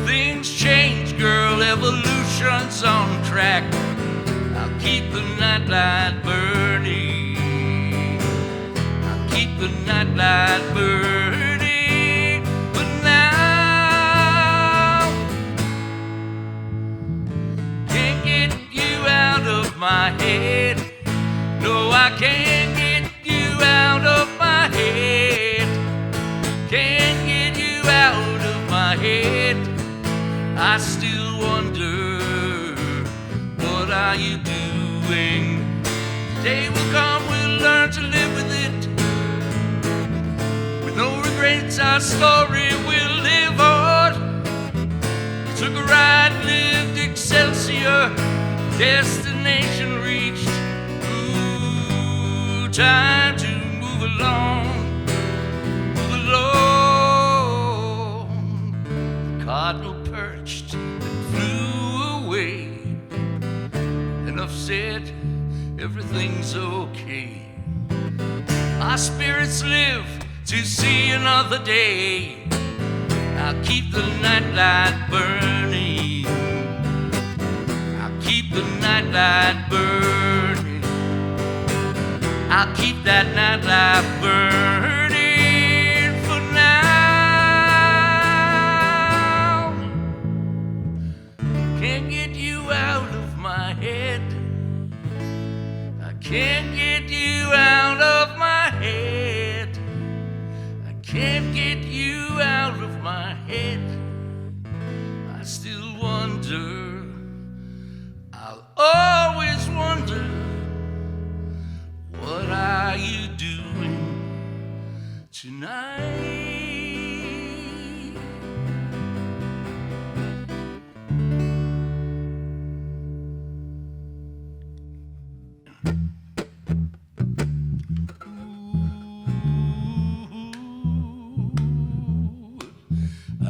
Things change, girl, evolution's on track. I'll keep the nightlight burning. I'll keep the nightlight burning. But now can't get you out of my head. No, I can't get you out of my head. Can't my head. I still wonder, what are you doing? The day will come, we'll learn to live with it. With no regrets, our story will live on. Took a ride, lived Excelsior, destination reached. Ooh, time to move along, move along. The cardinal perched and flew away. Enough said, everything's okay. Our spirits live to see another day. I'll keep the nightlight burning. I'll keep the nightlight burning. I'll keep that nightlight burning for now. Can't get you out of my head. I can't get you out of my head. I can't get you out of my head. I still wonder, I'll always wonder, what are you doing tonight?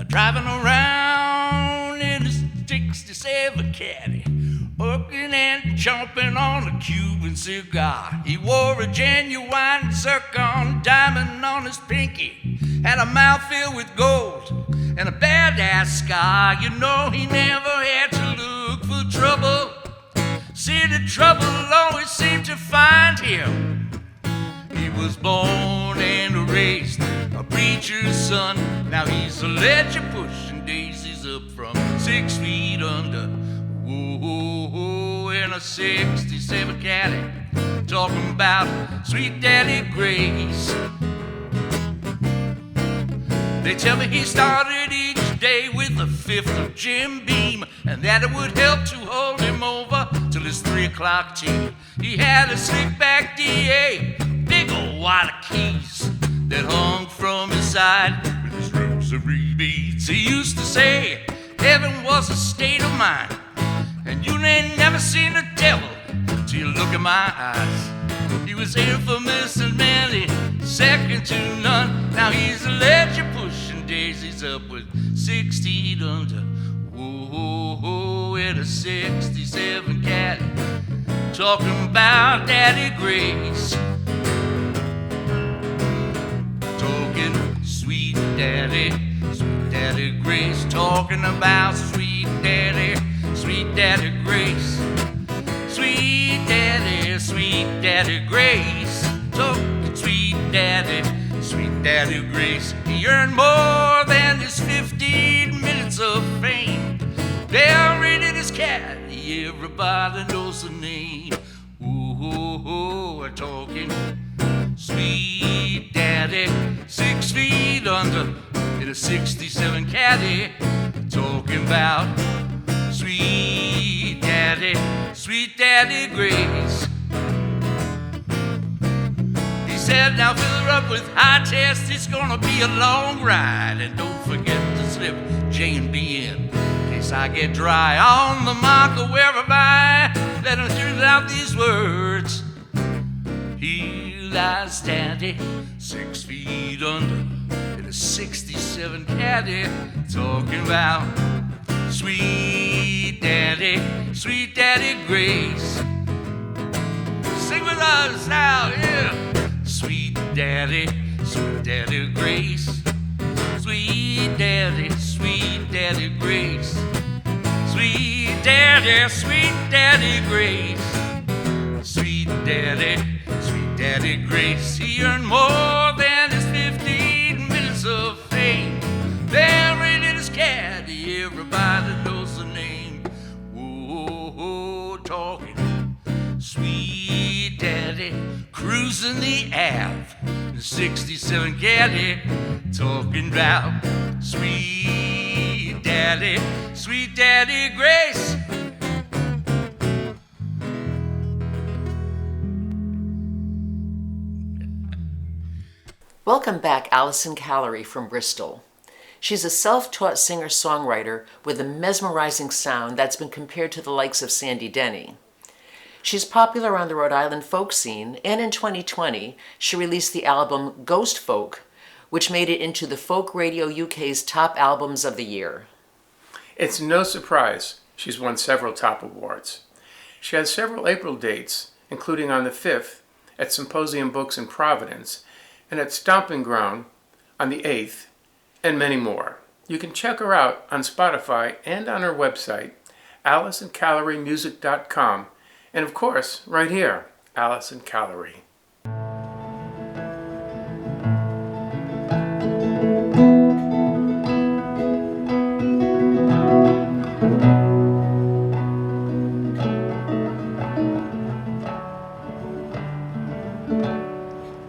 Driving around in a 67 caddy, working and chomping on a Cuban cigar. He wore a genuine zircon diamond on his pinky, had a mouth filled with gold and a badass scar. You know he never had to look for trouble. City trouble always seemed to find him. He was born and raised a preacher's son. Now he's a ledger pushing daisies up from 6 feet under. Whoa, in a 67 caddy, talking about sweet Daddy Grace. They tell me he started each day with a fifth of Jim Beam, and that it would help to hold him over till his 3 o'clock tea. He had a slick back DA, big old wad of keys that hung from his side with his rosary beads. He used to say heaven was a state of mind, and you ain't never seen the devil till you look in my eyes. He was infamous and manly, second to none. Now he's a ledger pushing daisies up with 6 feet under. Whoa, in a 67 cat, talking about Daddy Grace. Talking sweet Daddy Grace. Talking about sweet Daddy Grace. Sweet Daddy Grace. Talking sweet Daddy Grace. He earned more than his 15 minutes of fame. Buried in his caddy, everybody knows the name. Ooh, we're talking sweet Daddy, 6 feet under in a 67 caddy. Talking about sweet Daddy Grace. He said, now fill her up with high test, it's gonna be a long ride. And don't forget to slip J&B in case I get dry on the mark or wherever I let him shoot out these words. He lies Daddy, 6 feet under in a 67 caddy, talking about sweet Daddy Grace. Sing with us now, yeah. Sweet Daddy Grace. Sweet Daddy Grace. Sweet Daddy Grace. Sweet Daddy Grace. He earned more than his 15 minutes of fame. Buried in his caddy, everybody knows the name. Whoa, talking sweet Daddy, cruising the Ave, the 67 caddy, talking about sweet sweet Daddy Grace. Welcome back, Alison Callery from Bristol. She's a self-taught singer-songwriter with a mesmerizing sound that's been compared to the likes of Sandy Denny. She's popular on the Rhode Island folk scene, and in 2020, she released the album Ghost Folk, which made it into the Folk Radio UK's top albums of the year. It's no surprise she's won several top awards. She has several April dates, including on the 5th at Symposium Books in Providence, and at Stomping Ground on the 8th, and many more. You can check her out on Spotify and on her website, AlisonCalleryMusic.com, and of course, right here, Alison Callery.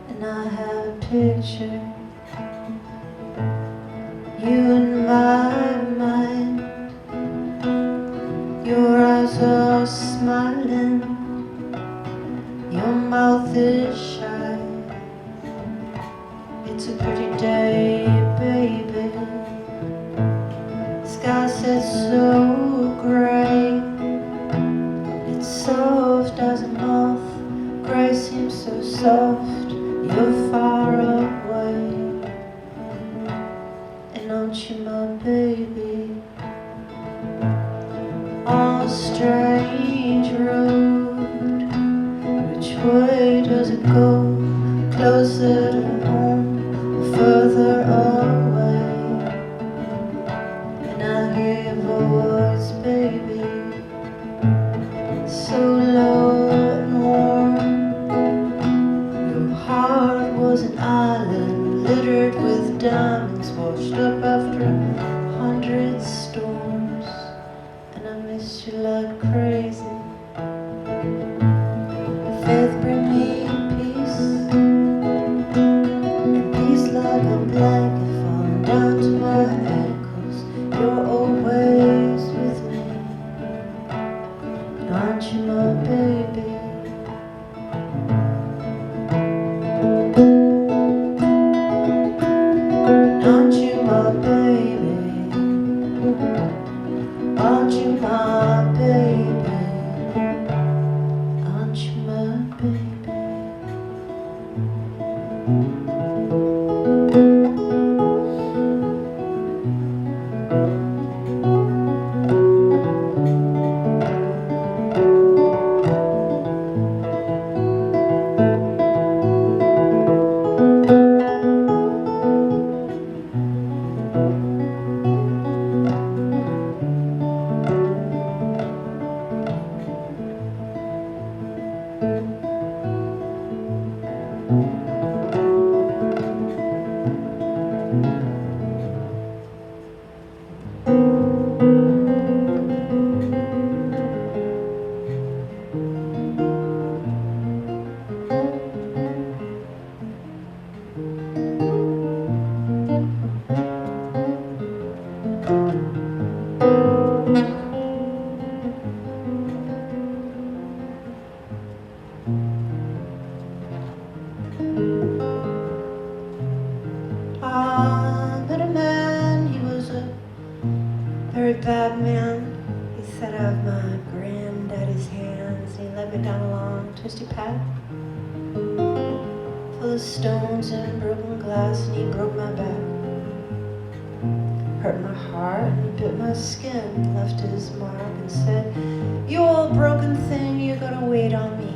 And I have a picture, you in my mind, your eyes are smiling, your mouth is shy. It's a pretty day, baby. Sky sets so gray. It's soft as a moth. Gray seems so soft. You're far away. And aren't you my baby? On a strange road, which way does it go? Closer to home or further away? And I hear your voice, baby, so low and warm. Your heart was an island littered with diamonds, washed up after 100 storms. And I miss you like crazy. Faith, bring me peace, and peace like a blanket falling down to my ankles. You're always with me, aren't you my baby? Aren't you my baby? Aren't you my baby? Aren't you my baby? I met a man, he was a very bad man. He said I have my granddaddy's hands, and he led me down a long, twisty path full of stones and broken glass, and he broke my back, hurt my heart, and bit my skin, left his mark, and said, "You old broken thing, you're gonna wait on me."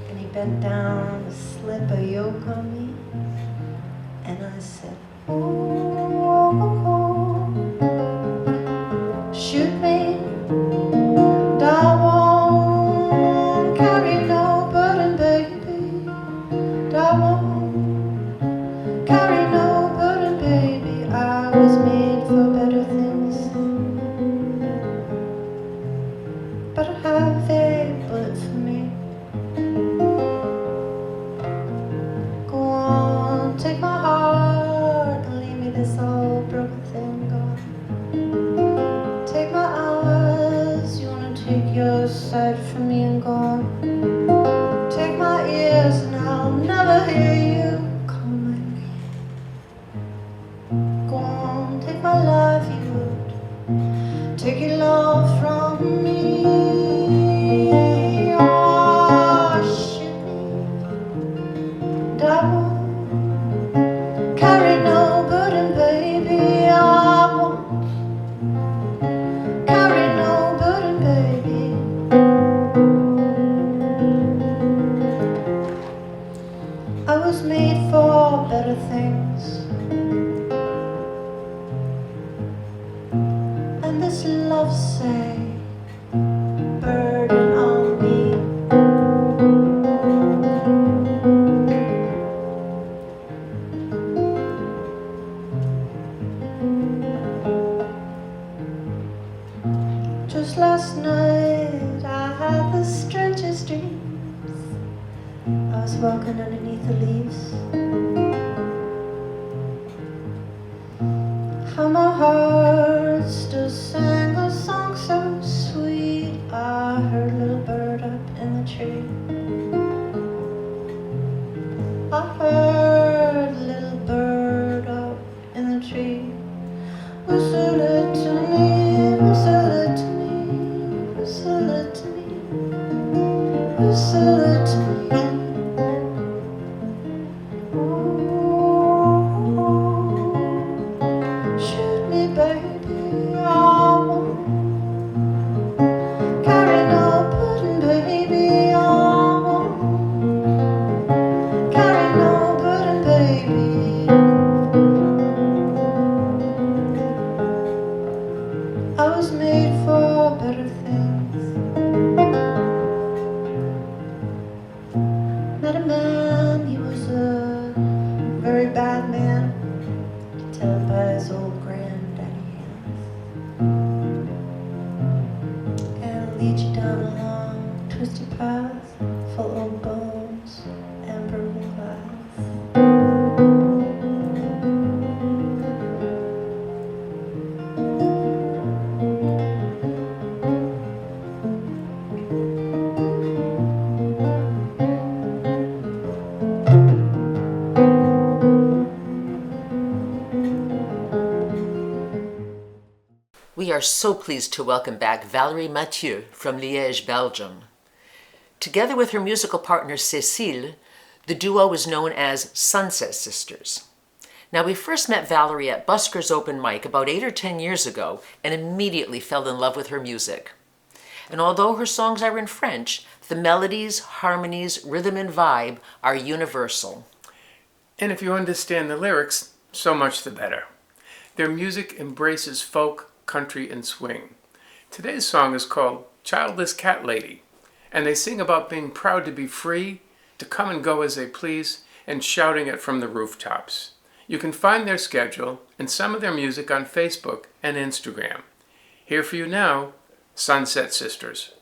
And he bent down to slip a yoke on me, and I said, "Oh, shoot me, and I won't carry no burden, baby, and I won't carry no burden, baby. I was made for better things, but I have a bullet for me. Go on, take my heart, and leave me this all last night I had the strangest dreams. I was walking underneath the leaves. How my heart still sang a song so sweet. I heard a little bird up in the tree. I heard a little bird up in the tree. Whistle it to me, whistle it to me, whistle it to me, whistle it to me. Shoot me, baby, I won't carry no burden, baby, I won't carry no burden, baby. I was made for better things. Met a man, he was a very bad man. Could tell him by his old granddaddy hands. And lead you down a long, twisty path full of bones and broken glass. We are so pleased to welcome back Valérie Mathieu from Liège, Belgium. Together with her musical partner Cécile, the duo was known as Sunset Sisters. Now, we first met Valérie at Busker's open mic about 8 or 10 years ago and immediately fell in love with her music. And although her songs are in French, the melodies, harmonies, rhythm, and vibe are universal. And if you understand the lyrics, so much the better. Their music embraces folk, country, and swing. Today's song is called Childless Cat Lady, and they sing about being proud to be free, to come and go as they please, and shouting it from the rooftops. You can find their schedule and some of their music on Facebook and Instagram. Here for you now, Sunset Sisters.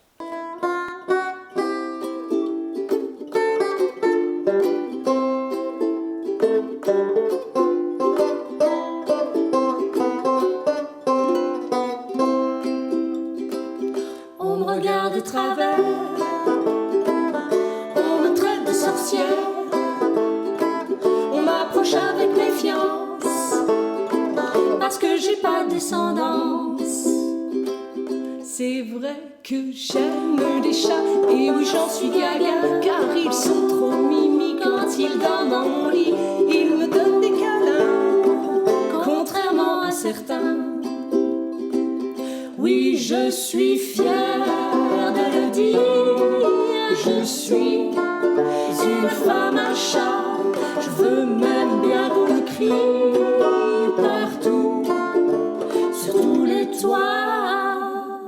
On me regarde de travers, on me traite de sorcière, on m'approche avec méfiance, parce que j'ai pas de descendance. C'est vrai que j'aime les chats, et oui j'en suis gaga, car ils sont trop mimi quand ils dorment dans mon lit. Ils me donnent des câlins, contrairement à certains. Oui, je suis fière de le dire, je suis une femme à chat. Je veux même bien qu'on le crie partout, sur tous les toits.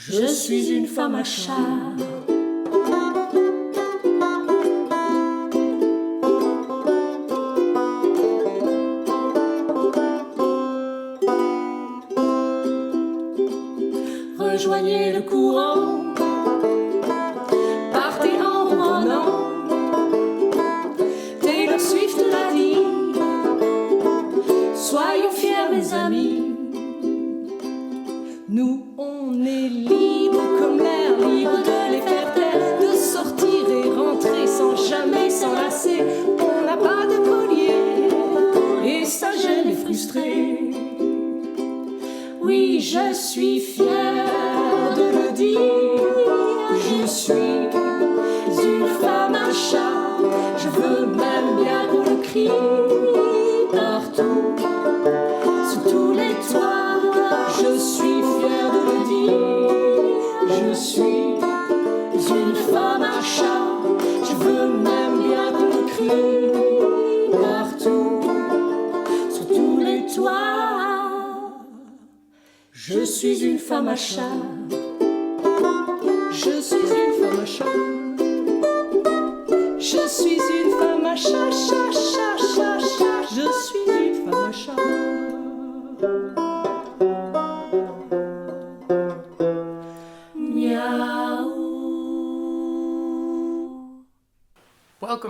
Je suis une femme à chat. Rejoignez le courant, partez en rouennant. Taylor Swift l'a dit, soyons fiers mes amis. Nous on est libres comme l'air, libre de les faire taire, de sortir et rentrer sans jamais s'enlacer. On n'a pas de collier et ça gêne les frustrés. Oui, je suis fière de le dire, je suis une femme à chat. Je veux même bien qu'on le crie partout, sur tous les toits. Je suis fière de le dire, je suis une femme à chat. Je veux même bien qu'on le crie partout, sur tous les toits. Je suis une femme à chat. Je suis une femme à chat. Je suis une femme à chat, chat, chat, chat, chat. Je suis une femme à chat.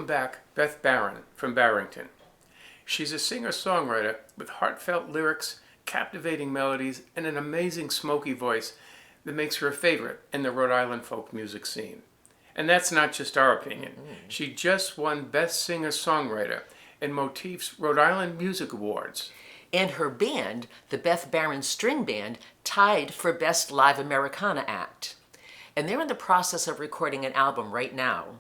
welcome back Beth Barron from Barrington. She's a singer-songwriter with heartfelt lyrics, captivating melodies, and an amazing smoky voice that makes her a favorite in the Rhode Island folk music scene. And that's not just our opinion. She just won Best Singer-Songwriter in Motif's Rhode Island Music Awards. And her band, the Beth Barron String Band, tied for Best Live Americana Act. And they're in the process of recording an album right now.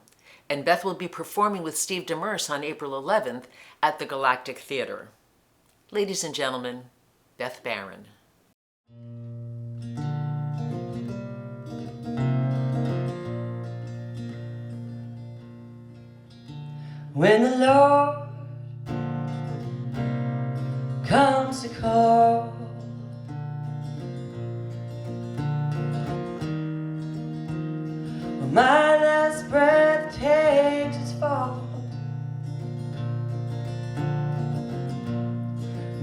And Beth will be performing with Steve Demers on April 11th at the Galactic Theater. Ladies and gentlemen, Beth Barron. When the Lord comes to call, when my last breath takes its fall,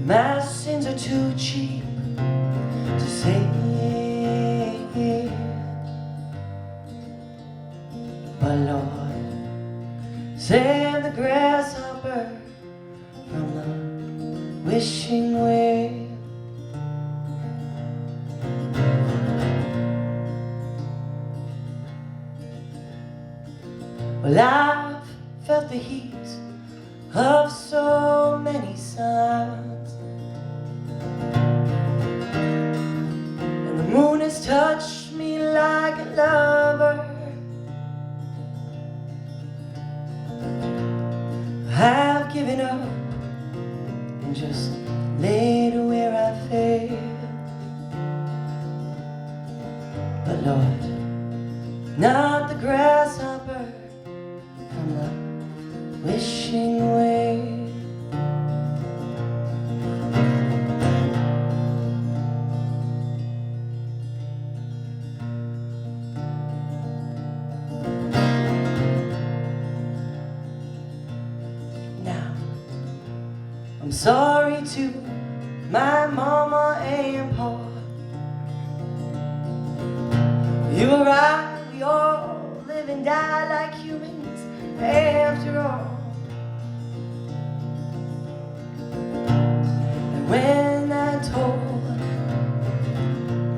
my sins are too cheap to save, but Lord, save the grasshopper from the wishing well. Well, I've felt the heat of so many suns, and the moon has touched me like a lover. I've given up and just laid where I fell, but Lord, not the grasshopper from the wishing well. I'm sorry to my mama and pa. You were right, we all live and die like humans after all. And when I told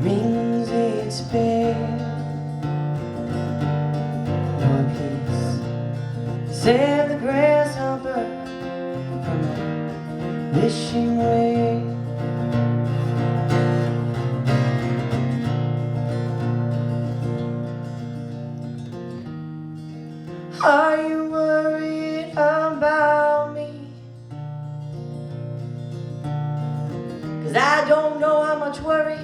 rings its bell, Lord, please save the grasshopper from the wishing well. Are you worried about me? 'Cause I don't know how much worry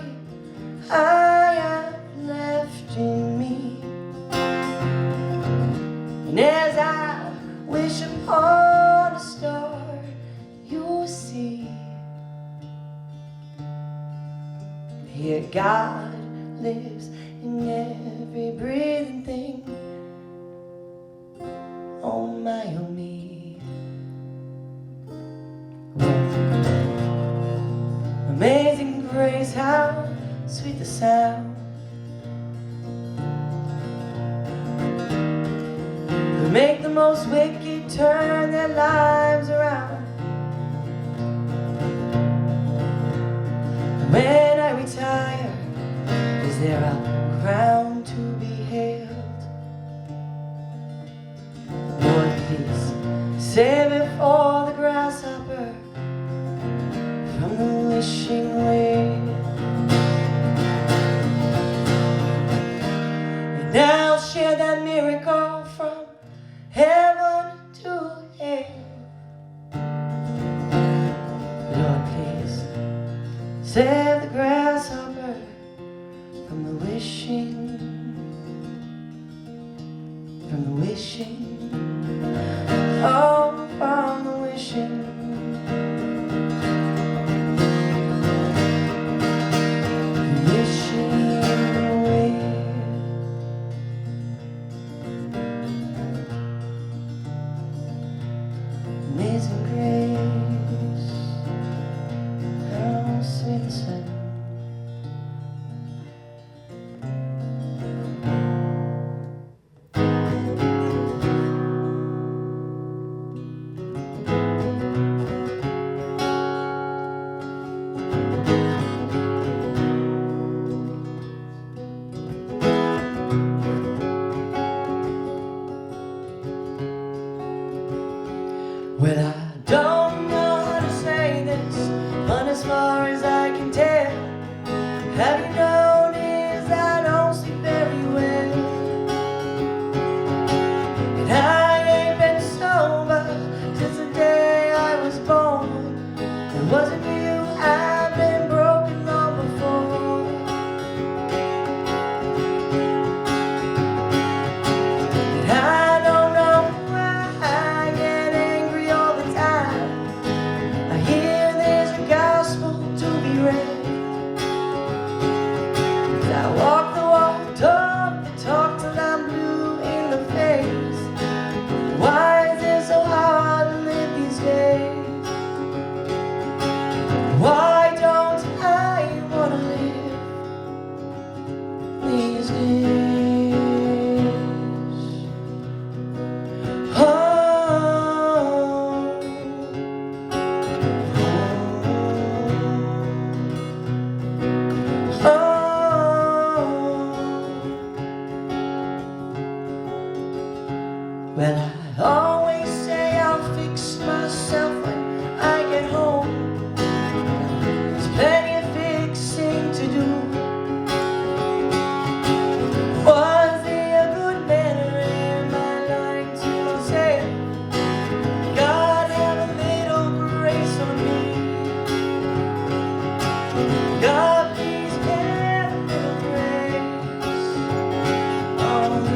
I have left in me. And as I wish upon a star, you'll see here God lives in every breathing thing. Oh my, oh me. Amazing grace, how sweet the sound who make the most wicked turn their lives around. And when I retire, is there a crown to be held? Lord, please save it for the grasshopper from the wishing well. And I'll share that miracle from heaven to hell. Lord, please save the grasshopper from the wishing, from the wishing, oh, from the wishing. Amazing grace, how sweet the sound. wasn't you, I've been broken long before. And I don't know why I get angry all the time. I hear there's a gospel to be read. I walk the walk, talk the talk till I'm blue in the face. Why is it so hard to live these days? Why don't I wanna live these days? Well, I always say I'll fix myself when I get home. There's plenty of fixing to do. Was there a good man or am I lying to myself? God have a little grace on me. God please have a little grace on me.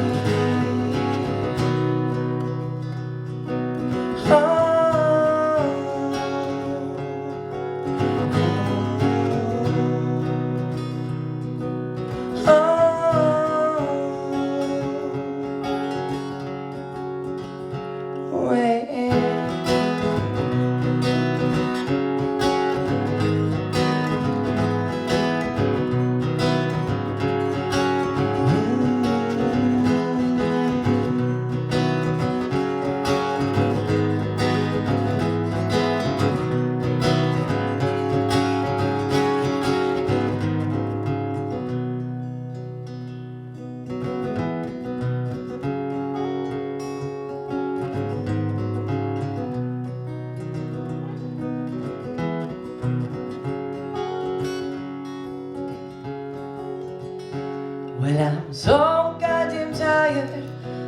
Well, I'm so goddamn tired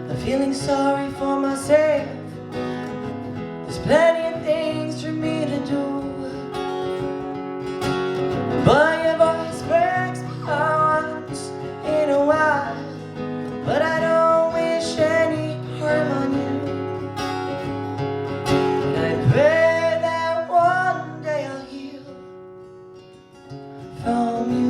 of feeling sorry for myself. There's plenty of things for me to do, but your voice breaks my heart once in a while. But I don't wish any harm on you, and I pray that one day I'll heal from you.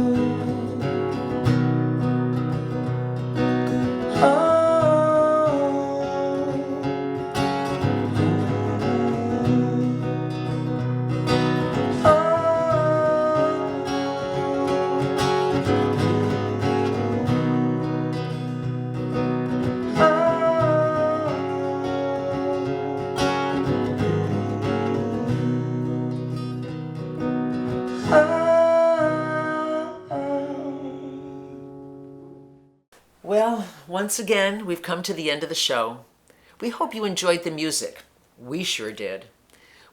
Well, once again, we've come to the end of the show. We hope you enjoyed the music. We sure did.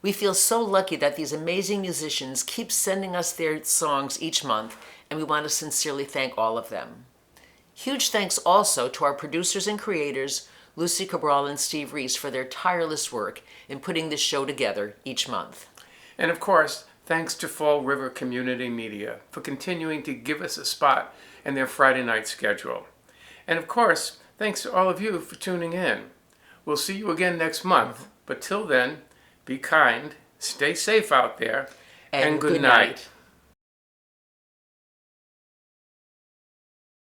We feel so lucky that these amazing musicians keep sending us their songs each month, and we want to sincerely thank all of them. Huge thanks also to our producers and creators, Lucy Cabral and Steve Reese, for their tireless work in putting this show together each month. And of course, thanks to Fall River Community Media for continuing to give us a spot in their Friday night schedule. And of course, thanks to all of you for tuning in. We'll see you again next month, but till then, be kind, stay safe out there, and good night.